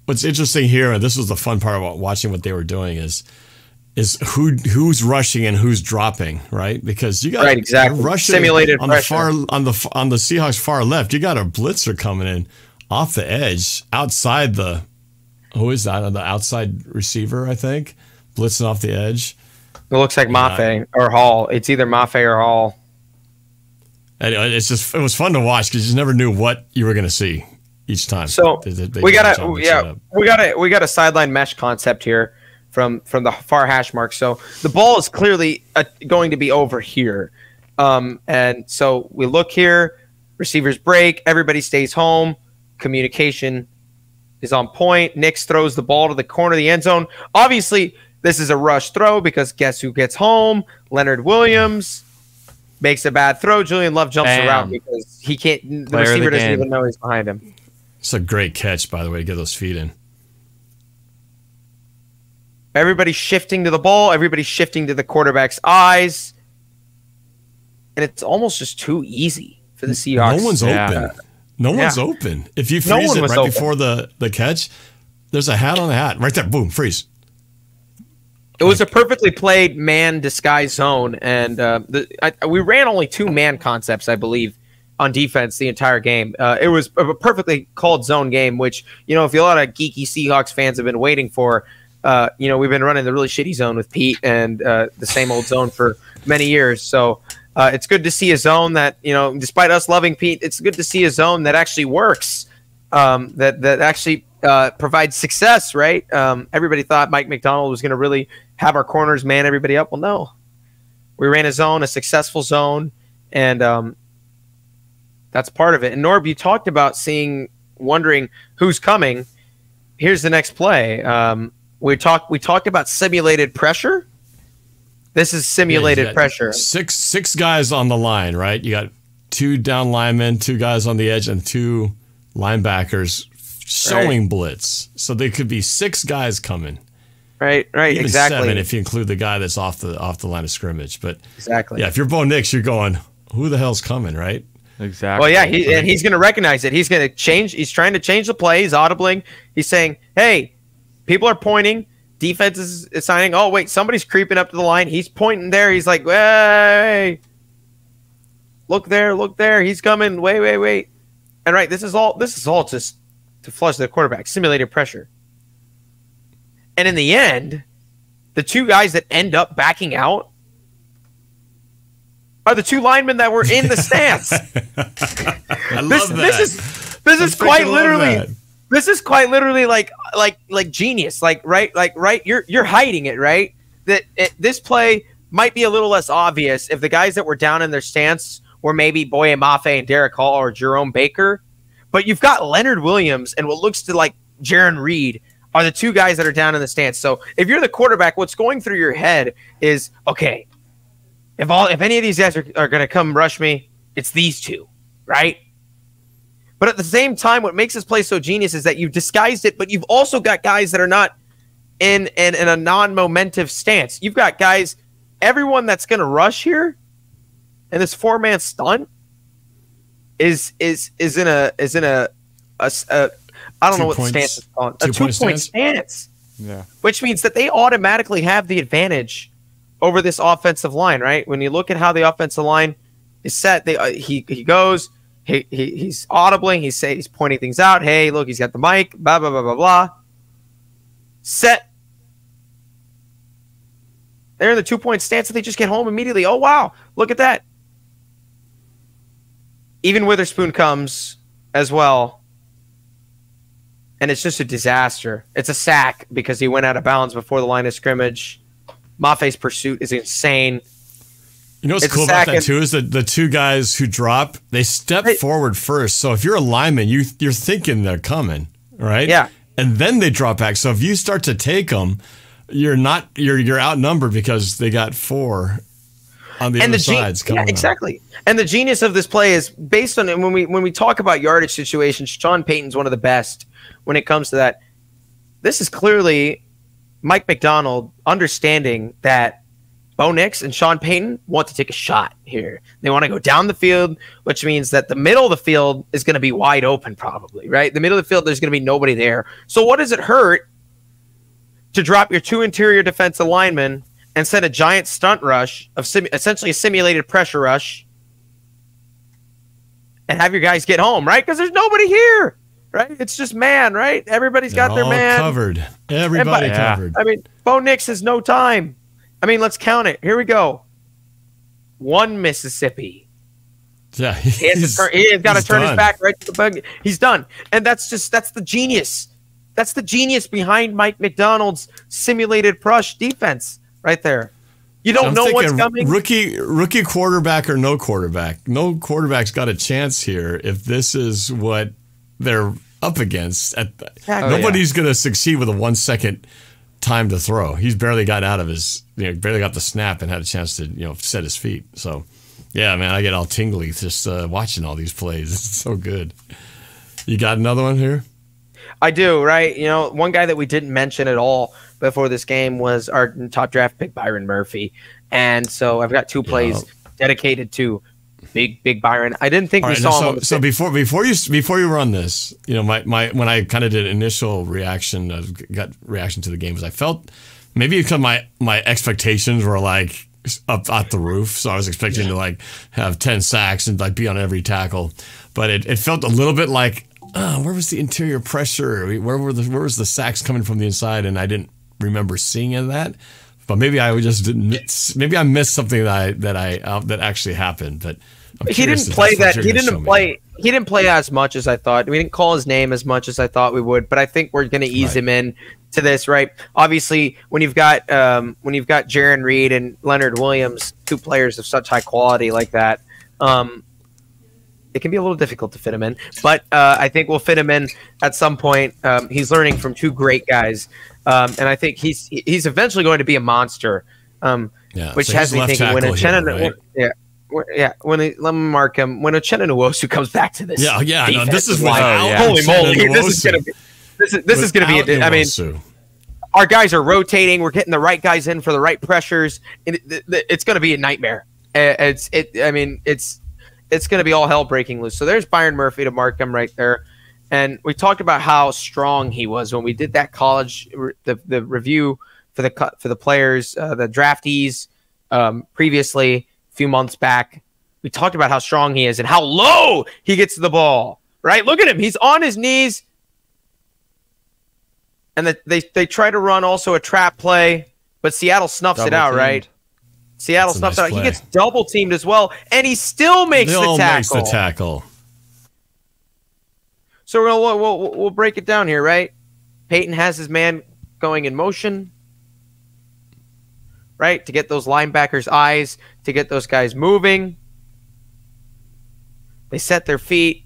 what's interesting here, and this was the fun part about watching what they were doing, is who's rushing and who's dropping, right? Because you got rushing simulated on pressure. on the Seahawks far left. You got a blitzer coming in off the edge outside the. Who is that? The outside receiver, I think, blitzing off the edge. It looks like Mafe or Hall. It's either Mafe or Hall. And it was fun to watch because you never knew what you were going to see each time. So we got a sideline mesh concept here from the far hash mark. So the ball is clearly going to be over here, and so we look here. Receivers break. Everybody stays home. Communication is on point. Nix throws the ball to the corner of the end zone. Obviously, this is a rush throw because guess who gets home? Leonard Williams makes a bad throw. Julian Love jumps around because he can't. The receiver doesn't even know he's behind him. It's a great catch, by the way, to get those feet in. Everybody's shifting to the ball. Everybody's shifting to the quarterback's eyes. And it's almost just too easy for the Seahawks. No one's open. No one's open. If you freeze it right before the catch, there's a hat on the hat. Right there. Boom. Freeze. It was a perfectly played man disguise zone. And we ran only 2 man concepts, I believe, on defense the entire game. It was a perfectly called zone game, which, if a lot of geeky Seahawks fans have been waiting for, we've been running the really shitty zone with Pete and the same old zone for many years. So it's good to see a zone that, despite us loving Pete, it's good to see a zone that actually works, that actually provides success, right? Everybody thought Mike Macdonald was going to really have our corners man everybody up. Well, no. We ran a zone, a successful zone, and that's part of it. And Norb, you talked about wondering who's coming. Here's the next play. We talked about simulated pressure. This is simulated pressure. Six guys on the line, right? You got 2 down linemen, 2 guys on the edge, and 2 linebackers showing blitz. So there could be 6 guys coming. Right, Even exactly. 7 if you include the guy that's off the line of scrimmage. But exactly. Yeah, if you're Bo Nix, you're going, who the hell's coming, right? Exactly. Well, yeah, he's going to recognize it. He's going to change. He's trying to change the play. He's audibling. He's saying, "Hey, people are pointing. Defense is signing. Oh, wait, somebody's creeping up to the line. He's pointing there. He's like, hey, look there. He's coming. Wait. And right, this is all just to flush the quarterback. Simulated pressure. And in the end, the 2 guys that end up backing out are the 2 linemen that were in the stance. I love that. This is quite literally. This is quite literally like genius. Right. You're hiding it, right? This play might be a little less obvious if the guys that were down in their stance were maybe Boye Mafe and Derek Hall or Jerome Baker, but you've got Leonard Williams and what looks to like Jaron Reed are the 2 guys that are down in the stance. So if you're the quarterback, what's going through your head is, okay, if any of these guys are going to come rush me, it's these 2, right? But at the same time, what makes this play so genius is that you've disguised it, but you've also got guys that are not in a non-momentive stance. You've got guys, everyone that's going to rush here, and this 4-man stunt is in a I don't know what the stance is called. A 2-point stance. Yeah. Which means that they automatically have the advantage over this offensive line, right? When you look at how the offensive line is set, he goes. He's audibling. He's pointing things out. Hey, look, he's got the mic. Blah blah blah blah blah. Set. They're in the 2-point stance, and they just get home immediately. Oh wow, look at that. Even Witherspoon comes as well, and it's just a disaster. It's a sack because he went out of bounds before the line of scrimmage. Maffei's pursuit is insane. You know what's cool about that too is that the two guys who drop, they step forward first. So if you're a lineman, you're thinking they're coming, right? Yeah. And then they drop back. So if you start to take them, you're outnumbered because they got 4 on the other sides coming out. Exactly. And the genius of this play is based on when we talk about yardage situations, Sean Payton's one of the best when it comes to that. This is clearly Mike Macdonald understanding that Bo Nix and Sean Payton want to take a shot here. They want to go down the field, which means that the middle of the field is going to be wide open probably, right? The middle of the field, there's going to be nobody there. So what does it hurt to drop your 2 interior defensive linemen and send a giant stunt rush of essentially a simulated pressure rush and have your guys get home, right? Because there's nobody here, right? It's just man, right? Everybody's got their man. Covered. Everybody covered. I mean, Bo Nix has no time. I mean, let's count it. Here we go. 1 Mississippi. Yeah, he's got to turn his back right to the bug. He's done. And that's the genius. That's the genius behind Mike Macdonald's simulated rush defense right there. You don't know what's coming. Rookie quarterback or no quarterback. No quarterback's got a chance here if this is what they're up against. Nobody's going to succeed with a 1 second time to throw. He's barely got out of his, barely got the snap and had a chance to, set his feet. So, yeah, man, I get all tingly just watching all these plays. It's so good. You got another one here? I do, right? One guy that we didn't mention at all before this game was our top draft pick, Byron Murphy. And so I've got 2 plays dedicated to big Byron. I didn't think we saw him. So before you run this, when I kind of did initial gut reaction to the game, was I felt maybe because my expectations were like up at the roof, so I was expecting to have 10 sacks and be on every tackle, but it felt a little bit like where was the interior pressure? Where was the sacks coming from the inside? And I didn't remember seeing any of that. But maybe I just didn't. Maybe I missed something that actually happened. But he didn't play that. He didn't play. He didn't play as much as I thought. We didn't call his name as much as I thought we would. But I think we're going to ease him in to this, right? Obviously, when you've got Jarran Reed and Leonard Williams, 2 players of such high quality like that, it can be a little difficult to fit him in. But I think we'll fit him in at some point. He's learning from 2 great guys. And I think he's eventually going to be a monster, which has me thinking when Uchenna, let me mark him when Uchenna Nwosu comes back to this. This is holy moly, this is gonna be. I mean, our guys are rotating. We're getting the right guys in for the right pressures. It's going to be a nightmare. It's going to be all hell breaking loose. So there's Byron Murphy to mark him right there. And we talked about how strong he was when we did that college the review for the players, the draftees previously a few months back. We talked about how strong he is and how low he gets to the ball. Right? Look at him. He's on his knees. And they try to run also a trap play, but Seattle snuffs it out, right? Seattle snuffs it out. He gets double teamed as well, and he still makes the tackle. So we'll break it down here, right? Payton has his man going in motion, right, to get those linebackers' eyes, to get those guys moving. They set their feet,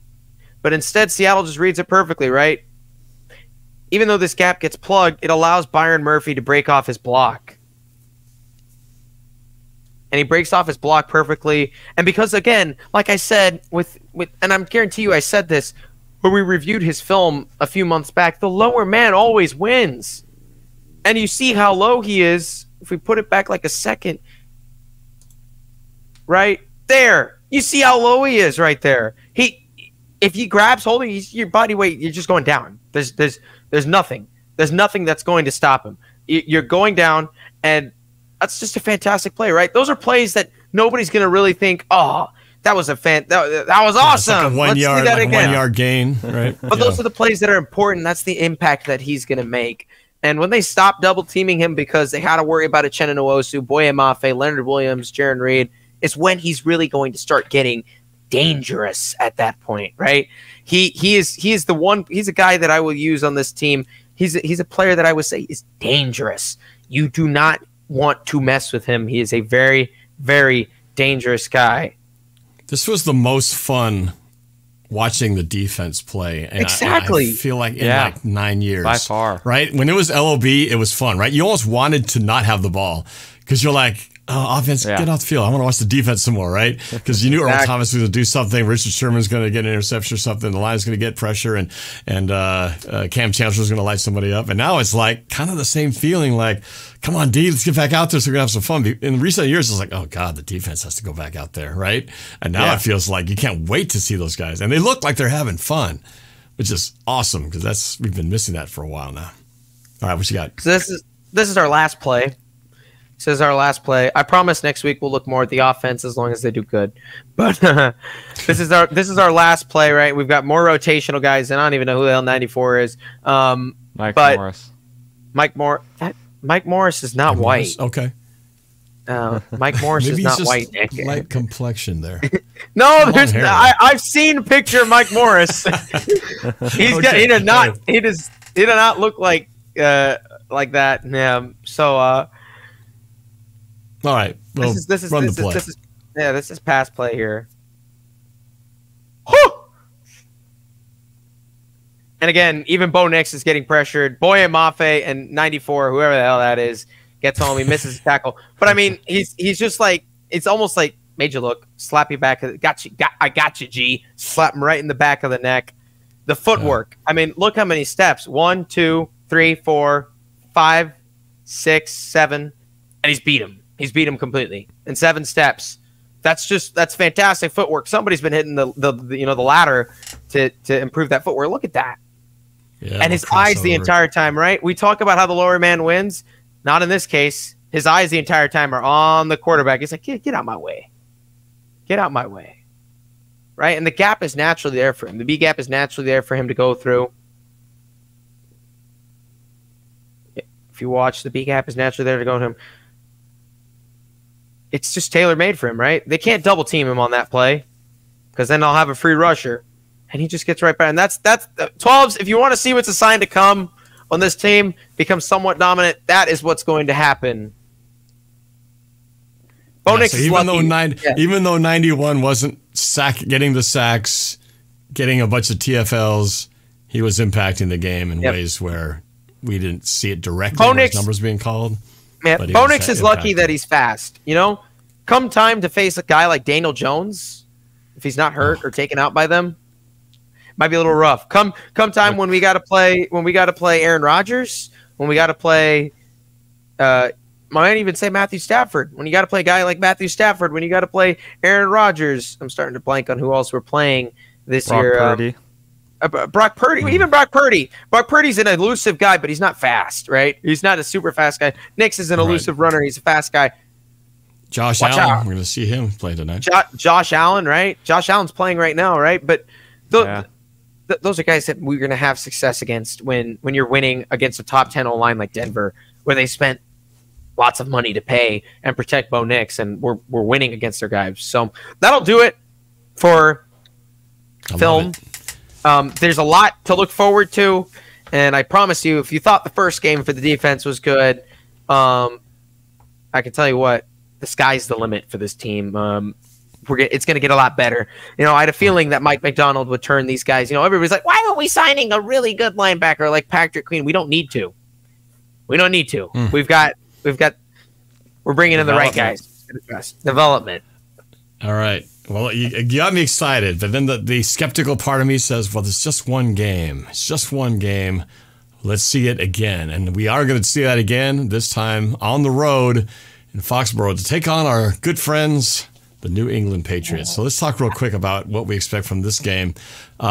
but instead Seattle just reads it perfectly, right? Even though this gap gets plugged, it allows Byron Murphy to break off his block. And he breaks off his block perfectly. And because, again, like I said, and I guarantee you I said this, when we reviewed his film a few months back, the lower man always wins. And you see how low he is. If we put it back like a second, right there, you see how low he is right there. If he grabs holding your body weight, you're just going down. There's nothing. There's nothing that's going to stop him. You're going down, and that's just a fantastic play, right? Those are plays that nobody's going to really think, oh, that was a that was awesome. Like a Let's do that again. 1 yard gain, right? But those are the plays that are important. That's the impact that he's going to make. And when they stop double teaming him because they had to worry about Uchenna Nwosu, Boye Mafe, Leonard Williams, Jaron Reed, it's when he's really going to start getting dangerous at that point, right? He is the one. He's a guy that I will use on this team. He's a player that I would say is dangerous. You do not want to mess with him. He is a very, very dangerous guy. This was the most fun watching the defense play. And exactly. I feel like in like 9 years. By far. Right? When it was LOB, it was fun, right? You almost wanted to not have the ball because you're like, oh, offense, get off the field. I want to watch the defense some more, right? Because you knew Earl Thomas was going to do something. Richard Sherman's going to get an interception or something. The line's going to get pressure, and Cam Chancellor's going to light somebody up. And now it's like kind of the same feeling like, come on, D, let's get back out there so we're going to have some fun. In recent years, it's like, oh, God, the defense has to go back out there, right? And now it feels like you can't wait to see those guys. And they look like they're having fun, which is awesome because we've been missing that for a while now. All right, what you got? So this is our last play. This is our last play. I promise next week we'll look more at the offense as long as they do good. But this is our last play, right? We've got more rotational guys, and I don't even know who the hell 94 is. Mike Morris. Mike Morris is not white. Okay. Mike Morris is not white, Nick. Light complexion there. No, I've seen a picture of Mike Morris. He did not look like that. Yeah. So all right. Well, this is pass play here. And again, even Bo Nix is getting pressured. Boye Mafe and 94, whoever the hell that is, gets home. He misses a tackle. But I mean, he's just like, it's almost like made you look, slap you back. I got you, G. Slap him right in the back of the neck. The footwork. I mean, look how many steps. 1, 2, 3, 4, 5, 6, 7, and he's beat him. He's beat him completely in 7 steps. That's fantastic footwork. Somebody's been hitting the ladder to improve that footwork. Look at that. Yeah, and his eyes the entire time, right? We talk about how the lower man wins. Not in this case. His eyes the entire time are on the quarterback. He's like, get out my way. Get out my way. Right? And the gap is naturally there for him. The B gap is naturally there for him to go through. If you watch, the B gap is naturally there to go to him. It's just tailor-made for him, right? They can't double-team him on that play because then I'll have a free rusher. And he just gets right back. And that's 12s. If you want to see what's assigned to come on this team, become somewhat dominant, that is what's going to happen. Bo Nix is even lucky. Even though 91 wasn't getting the sacks, getting a bunch of TFLs, he was impacting the game in ways where we didn't see it directly. His numbers being called. Man, Bo Nix is lucky that he's fast. You know, come time to face a guy like Daniel Jones, if he's not hurt or taken out by them, might be a little rough. Come time when we got to play Aaron Rodgers, when we got to play, I might even say Matthew Stafford. When you got to play a guy like Matthew Stafford, when you got to play Aaron Rodgers, I'm starting to blank on who else we're playing this year. Purdy. Brock Purdy, even Brock Purdy. Brock Purdy's an elusive guy, but he's not fast, right? He's not a super fast guy. Nix is an elusive runner. He's a fast guy. Josh Allen, we're going to see him play tonight. Josh Allen, right? Josh Allen's playing right now, right? But those are guys that we're going to have success against when you're winning against a top 10 O-line like Denver, where they spent lots of money to pay and protect Bo Nix, and we're winning against their guys. So that'll do it for film. There's a lot to look forward to, and I promise you, if you thought the first game for the defense was good, I can tell you what, the sky's the limit for this team. It's going to get a lot better. You know, I had a feeling that Mike McDonald would turn these guys. You know, everybody's like, why aren't we signing a really good linebacker like Patrick Queen? We don't need to. We don't need to. We're bringing in the right guys. Development. All right. Well, you got me excited, but then the skeptical part of me says, well, it's just one game. It's just one game. Let's see it again. And we are going to see that again, this time on the road in Foxborough to take on our good friends, the New England Patriots. So let's talk real quick about what we expect from this game.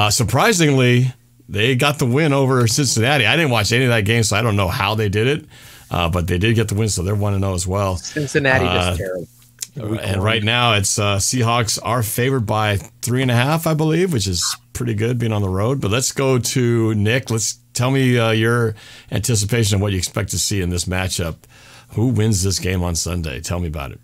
Surprisingly, they got the win over Cincinnati. I didn't watch any of that game, so I don't know how they did it, but they did get the win, so they're 1-0 as well. Cincinnati just terrible. And right now, it's Seahawks are favored by 3.5, I believe, which is pretty good being on the road. But let's go to Nick. Tell me your anticipation of what you expect to see in this matchup. Who wins this game on Sunday? Tell me about it.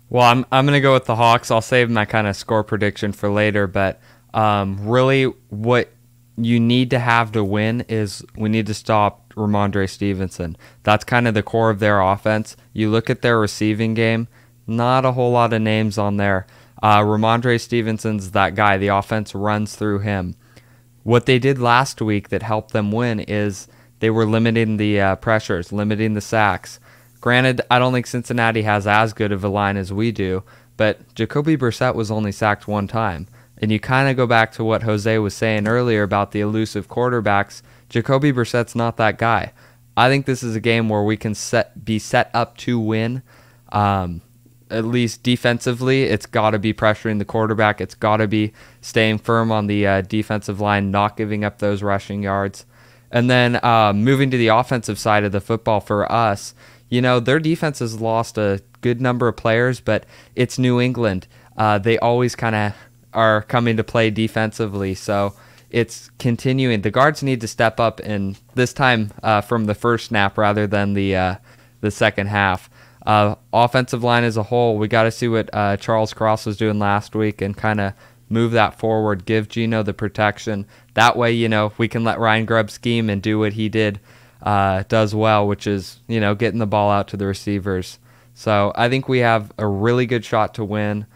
Well, I'm going to go with the Hawks. I'll save my kind of score prediction for later, but really what you need to have to win is we need to stop Ramondre Stevenson. That's kind of the core of their offense. You look at their receiving game, not a whole lot of names on there. Ramondre Stevenson's that guy. The offense runs through him. What they did last week that helped them win is they were limiting the pressures, limiting the sacks. Granted, I don't think Cincinnati has as good of a line as we do, but Jacoby Brissett was only sacked one time. And you kind of go back to what Jose was saying earlier about the elusive quarterbacks. Jacoby Brissett's not that guy. I think this is a game where we can be set up to win. At least defensively, it's got to be pressuring the quarterback. It's got to be staying firm on the defensive line, not giving up those rushing yards. And then moving to the offensive side of the football for us, their defense has lost a good number of players, but it's New England. They always kind of are coming to play defensively, so it's continuing. The guards need to step up, and this time from the first snap rather than the second half. Offensive line as a whole, we got to see what Charles Cross was doing last week and kind of move that forward, give Geno the protection. That way, we can let Ryan Grubb scheme and do what he does well, which is, getting the ball out to the receivers. So I think we have a really good shot to win.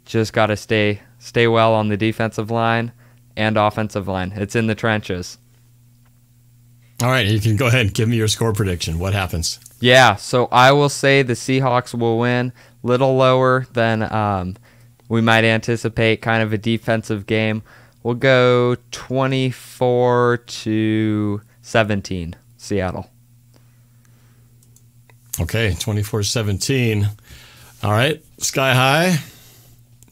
Just got to stay well on the defensive line and offensive line. It's in the trenches. All right, you can go ahead and give me your score prediction. What happens? Yeah, so I will say the Seahawks will win. Little lower than we might anticipate, kind of a defensive game. We'll go 24-17, Seattle. Okay, 24-17. All right, Sky High.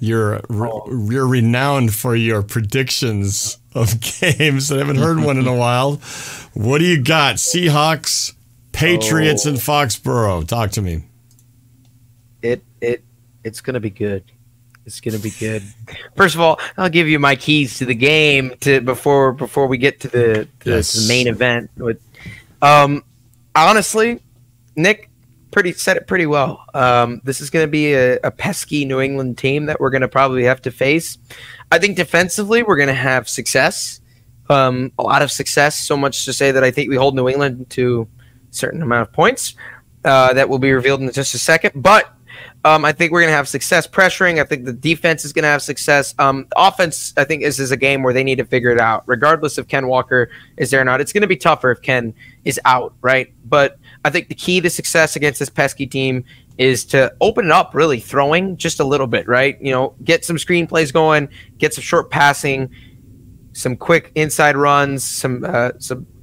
You're renowned for your predictions of games. I haven't heard one in a while. What do you got? Seahawks, Patriots, and Foxborough. Talk to me. It's gonna be good. It's gonna be good. First of all, I'll give you my keys to the game before we get to the main event. Honestly, Nick said it pretty well. This is going to be a pesky New England team that we're going to probably have to face. I think defensively we're going to have success, a lot of success, so much to say that I think we hold New England to a certain amount of points that will be revealed in just a second. But I think we're going to have success pressuring. I think the defense is going to have success. Offense, I think, is a game where they need to figure it out, regardless if Ken Walker is there or not. It's going to be tougher if Ken is out, right? But I think the key to success against this pesky team is to open it up, really throwing just a little bit, right? Get some screenplays going, get some short passing, some quick inside runs, some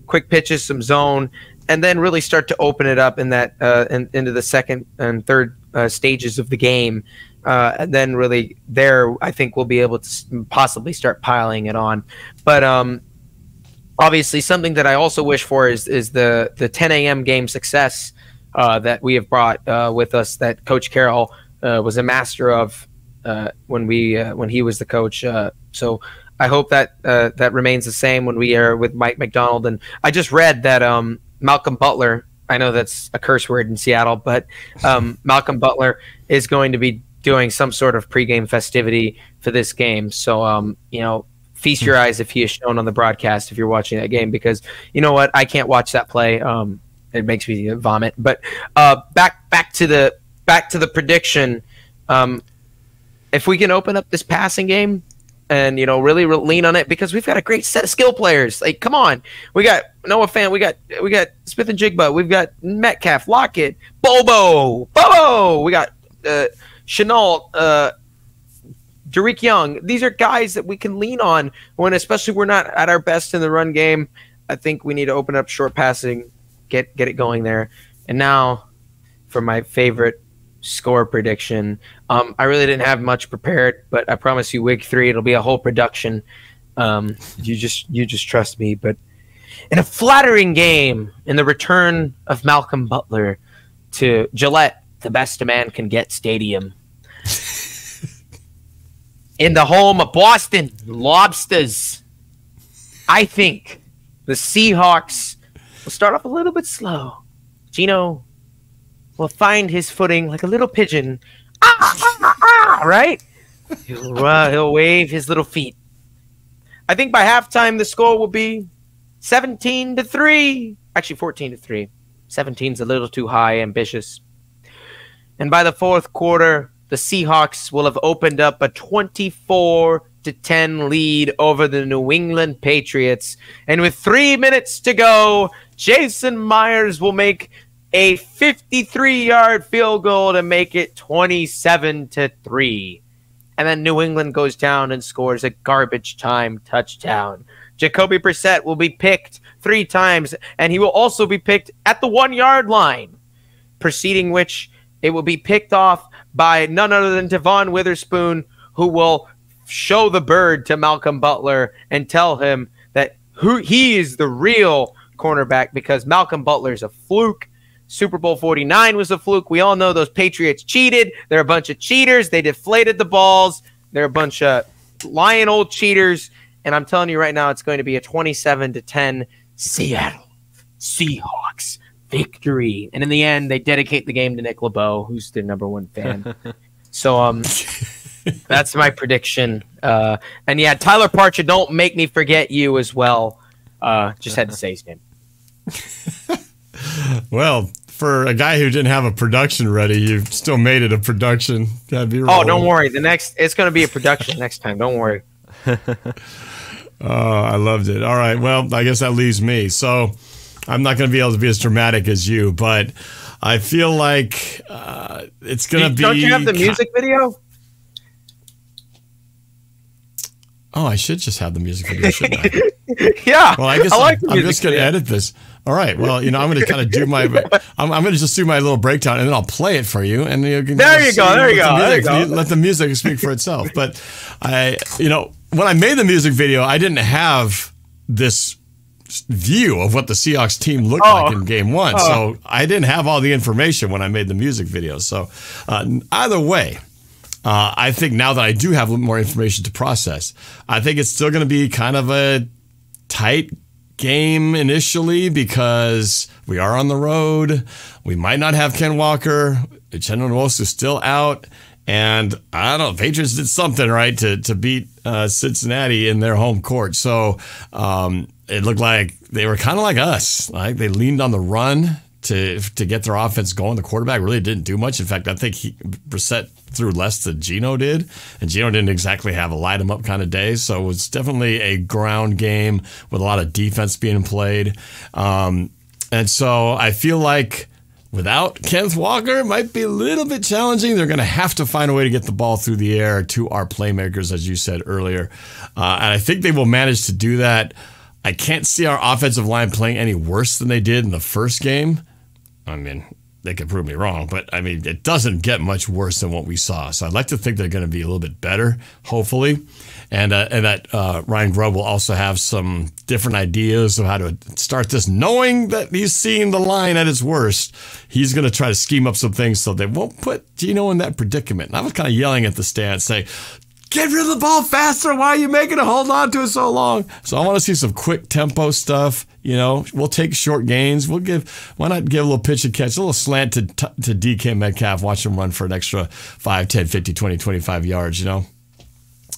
quick pitches, some zone, and then really start to open it up in that into the second and third stages of the game. And then really there, I think we'll be able to possibly start piling it on. But obviously, something that I also wish for is the 10 a.m. game success that we have brought with us, that Coach Carroll was a master of when he was the coach. So I hope that that remains the same when we are with Mike McDonald. And I just read that Malcolm Butler, I know that's a curse word in Seattle, but Malcolm Butler is going to be doing some sort of pregame festivity for this game. So, feast your eyes if he is shown on the broadcast if you're watching that game, because you know what, I can't watch that play. It makes me vomit. But back to the prediction. If we can open up this passing game and really lean on it, because we've got a great set of skill players. Like, come on, we got Noah Fant, we got Smith and Jigba, we've got Metcalf, Lockett, Bobo, we got Chenault, Derek Young. These are guys that we can lean on when, especially, we're not at our best in the run game. I think we need to open up short passing, get it going there. And now for my favorite score prediction. I really didn't have much prepared, but I promise you, week 3, it'll be a whole production. You just trust me. But in a flattering game, in the return of Malcolm Butler to Gillette the best a man can get stadium. In the home of Boston Lobsters, I think the Seahawks will start off a little bit slow. Geno will find his footing like a little pigeon. Right? He'll wave his little feet. I think by halftime the score will be 17-3. Actually, 14-3. 17's a little too high, ambitious. And by the fourth quarter, the Seahawks will have opened up a 24-10 lead over the New England Patriots. And with 3 minutes to go, Jason Myers will make a 53-yard field goal to make it 27-3. And then New England goes down and scores a garbage time touchdown. Jacoby Brissett will be picked 3 times, and he will also be picked at the 1-yard line, preceding which it will be picked off by none other than Devon Witherspoon, who will show the bird to Malcolm Butler and tell him that he is the real cornerback because Malcolm Butler is a fluke. Super Bowl 49 was a fluke. We all know those Patriots cheated. They're a bunch of cheaters. They deflated the balls. They're a bunch of lying old cheaters. And I'm telling you right now, it's going to be a 27-10 Seattle Seahawks victory. And in the end, they dedicate the game to Nick LeBeau, who's their #1 fan. So that's my prediction. And yeah, Tyler Parcher, don't make me forget you as well. Just had to say his name. Well, for a guy who didn't have a production ready, you still made it a production. Gotta be Oh, don't worry. It's going to be a production next time. Don't worry. Oh, I loved it. All right. Well, I guess that leaves me. So I'm not going to be able to be as dramatic as you, but I feel like it's going to be... Don't you have the music video? Oh, I should just have the music video, shouldn't I? Yeah. Well, I guess like I'm just going to edit this. All right. Well, I'm going to kind of do my... I'm going to just do my little breakdown, and then I'll play it for you. And you can There you go. Let the music speak for itself. But when I made the music video, I didn't have this view of what the Seahawks team looked like in game 1. So I didn't have all the information when I made the music video. So either way, I think now that I do have a little more information to process, I think it's still going to be kind of a tight game initially because we are on the road. We might not have Ken Walker. Uchenna Nwosu is still out. And I don't know, Patriots did something right to beat Cincinnati in their home court. So it looked like they were kind of like us. Like they leaned on the run to get their offense going. The quarterback really didn't do much. In fact, I think Brissett threw less than Geno did. And Geno didn't exactly have a light him up kind of day. So it was definitely a ground game with a lot of defense being played. And so I feel like without Kenneth Walker, it might be a little bit challenging. They're going to have to find a way to get the ball through the air to our playmakers, as you said earlier. And I think they will manage to do that. I can't see our offensive line playing any worse than they did in the first game. I mean, they could prove me wrong, but I mean, it doesn't get much worse than what we saw. So I'd like to think they're going to be a little bit better, hopefully. And that Ryan Grubb will also have some different ideas of how to start this, knowing that he's seeing the line at its worst. He's going to try to scheme up some things so they won't put Geno in that predicament. And I was kind of yelling at the stand, saying, get rid of the ball faster. Why are you making it hold on to it so long? So I want to see some quick tempo stuff. We'll take short gains. Why not give a little pitch and catch, a little slant to DK Metcalf, watch him run for an extra 5, 10, 50, 20, 25 yards,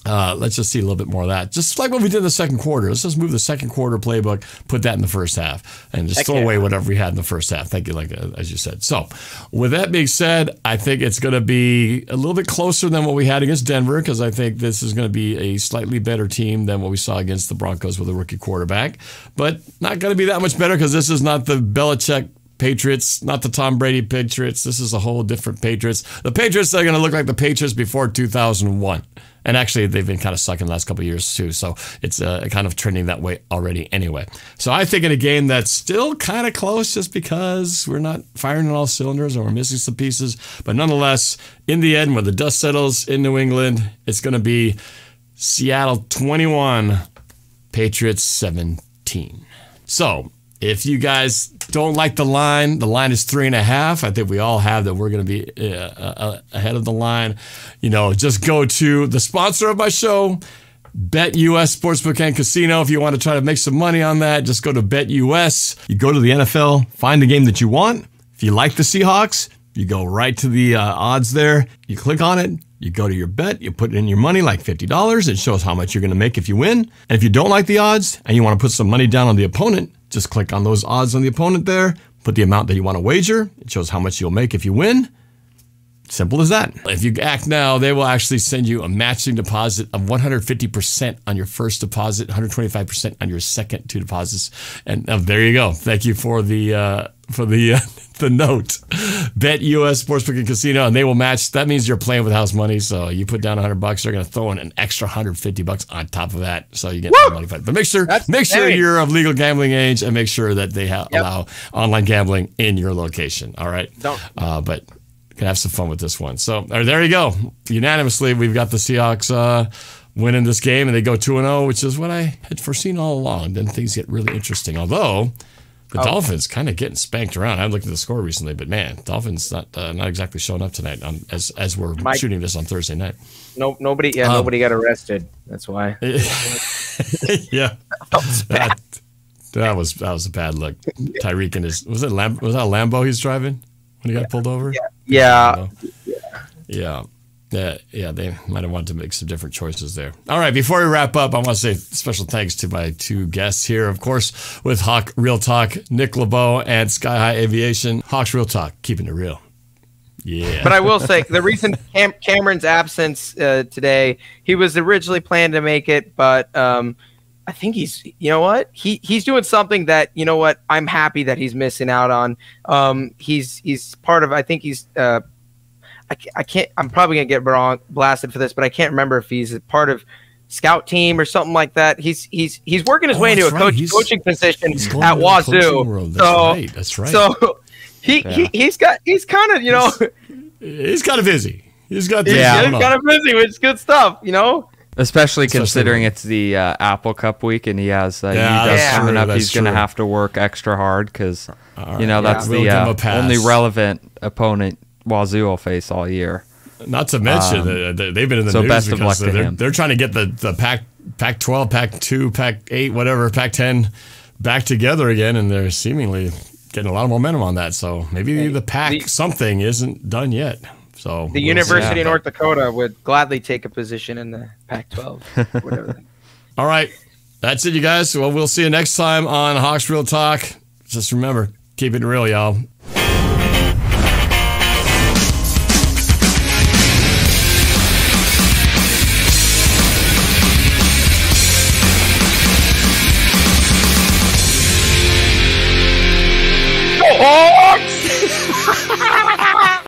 Let's just see a little bit more of that. Just like what we did in the second quarter. Let's just move the second quarter playbook, put that in the first half, and just throw away whatever we had in the first half. Thank you, as you said. So with that being said, I think it's going to be a little bit closer than what we had against Denver because I think this is going to be a slightly better team than what we saw against the Broncos with a rookie quarterback. But not going to be that much better because this is not the Belichick Patriots, not the Tom Brady Patriots. This is a whole different Patriots. The Patriots are going to look like the Patriots before 2001. And actually, they've been kind of sucking the last couple of years, too. So it's kind of trending that way already anyway. So I think in a game that's still kind of close just because we're not firing on all cylinders or we're missing some pieces. But nonetheless, in the end, when the dust settles in New England, it's going to be Seattle 21, Patriots 17. So If you guys don't like the line is 3.5. I think we all have that we're going to be ahead of the line. Just go to the sponsor of my show, BetUS Sportsbook and Casino. If you want to try to make some money on that, just go to BetUS. You go to the NFL, find the game that you want. If you like the Seahawks, you go right to the odds there. You click on it. You go to your bet, you put in your money, like $50. It shows how much you're going to make if you win. And if you don't like the odds and you want to put some money down on the opponent, just click on those odds on the opponent there, put the amount that you want to wager. It shows how much you'll make if you win. Simple as that. If you act now, they will actually send you a matching deposit of 150% on your first deposit, 125% on your second 2 deposits. And there you go. Thank you for the note. BetUS Sportsbook and Casino, and they will match. That means you're playing with house money. So you put down $100, they're going to throw in an extra $150 on top of that. So you get more money. But make sure you're of legal gambling age, and make sure that they allow online gambling in your location. All right. But can have some fun with this one. So there you go. Unanimously, we've got the Seahawks winning this game, and they go 2-0, which is what I had foreseen all along. Then things get really interesting. Although the Dolphins kind of getting spanked around. I haven't looked at the score recently, but man, Dolphins not exactly showing up tonight as we're shooting this on Thursday night. Nobody got arrested. That's why. Yeah, that was a bad look. Tyreek and was that a Lambo he's driving when he got pulled over? Yeah. They might have wanted to make some different choices there. All right, before we wrap up, I want to say special thanks to my 2 guests here, of course, with Hawk Real Talk, Nick LeBeau, and Sky High Aviation. Hawks Real Talk, keeping it real. Yeah. But I will say, the reason Cameron's absence today, he was originally planned to make it, but I think he's doing something that, I'm happy that he's missing out on. He's part of, I think he's I can't. I'm probably gonna get blasted for this, but I can't remember if he's a part of scout team or something like that. He's working his way into a coaching position at Wazoo. That's right. So he's kind of he's kind of busy. He's kind of busy with good stuff, Especially considering it's the Apple Cup week and he has coming up. He's going to have to work extra hard because that's the only relevant opponent Wazoo will face all year. Not to mention they've been in the news best of luck to him. They're trying to get the Pac-12, Pac-2, Pac-8, whatever, Pac-10 back together again, and they're seemingly getting a lot of momentum on that. So maybe the Pac something isn't done yet. So the University of North Dakota would gladly take a position in the Pac-12. Whatever. All right, that's it, you guys. Well, we'll see you next time on Hawks Real Talk. Just remember, keep it real, y'all.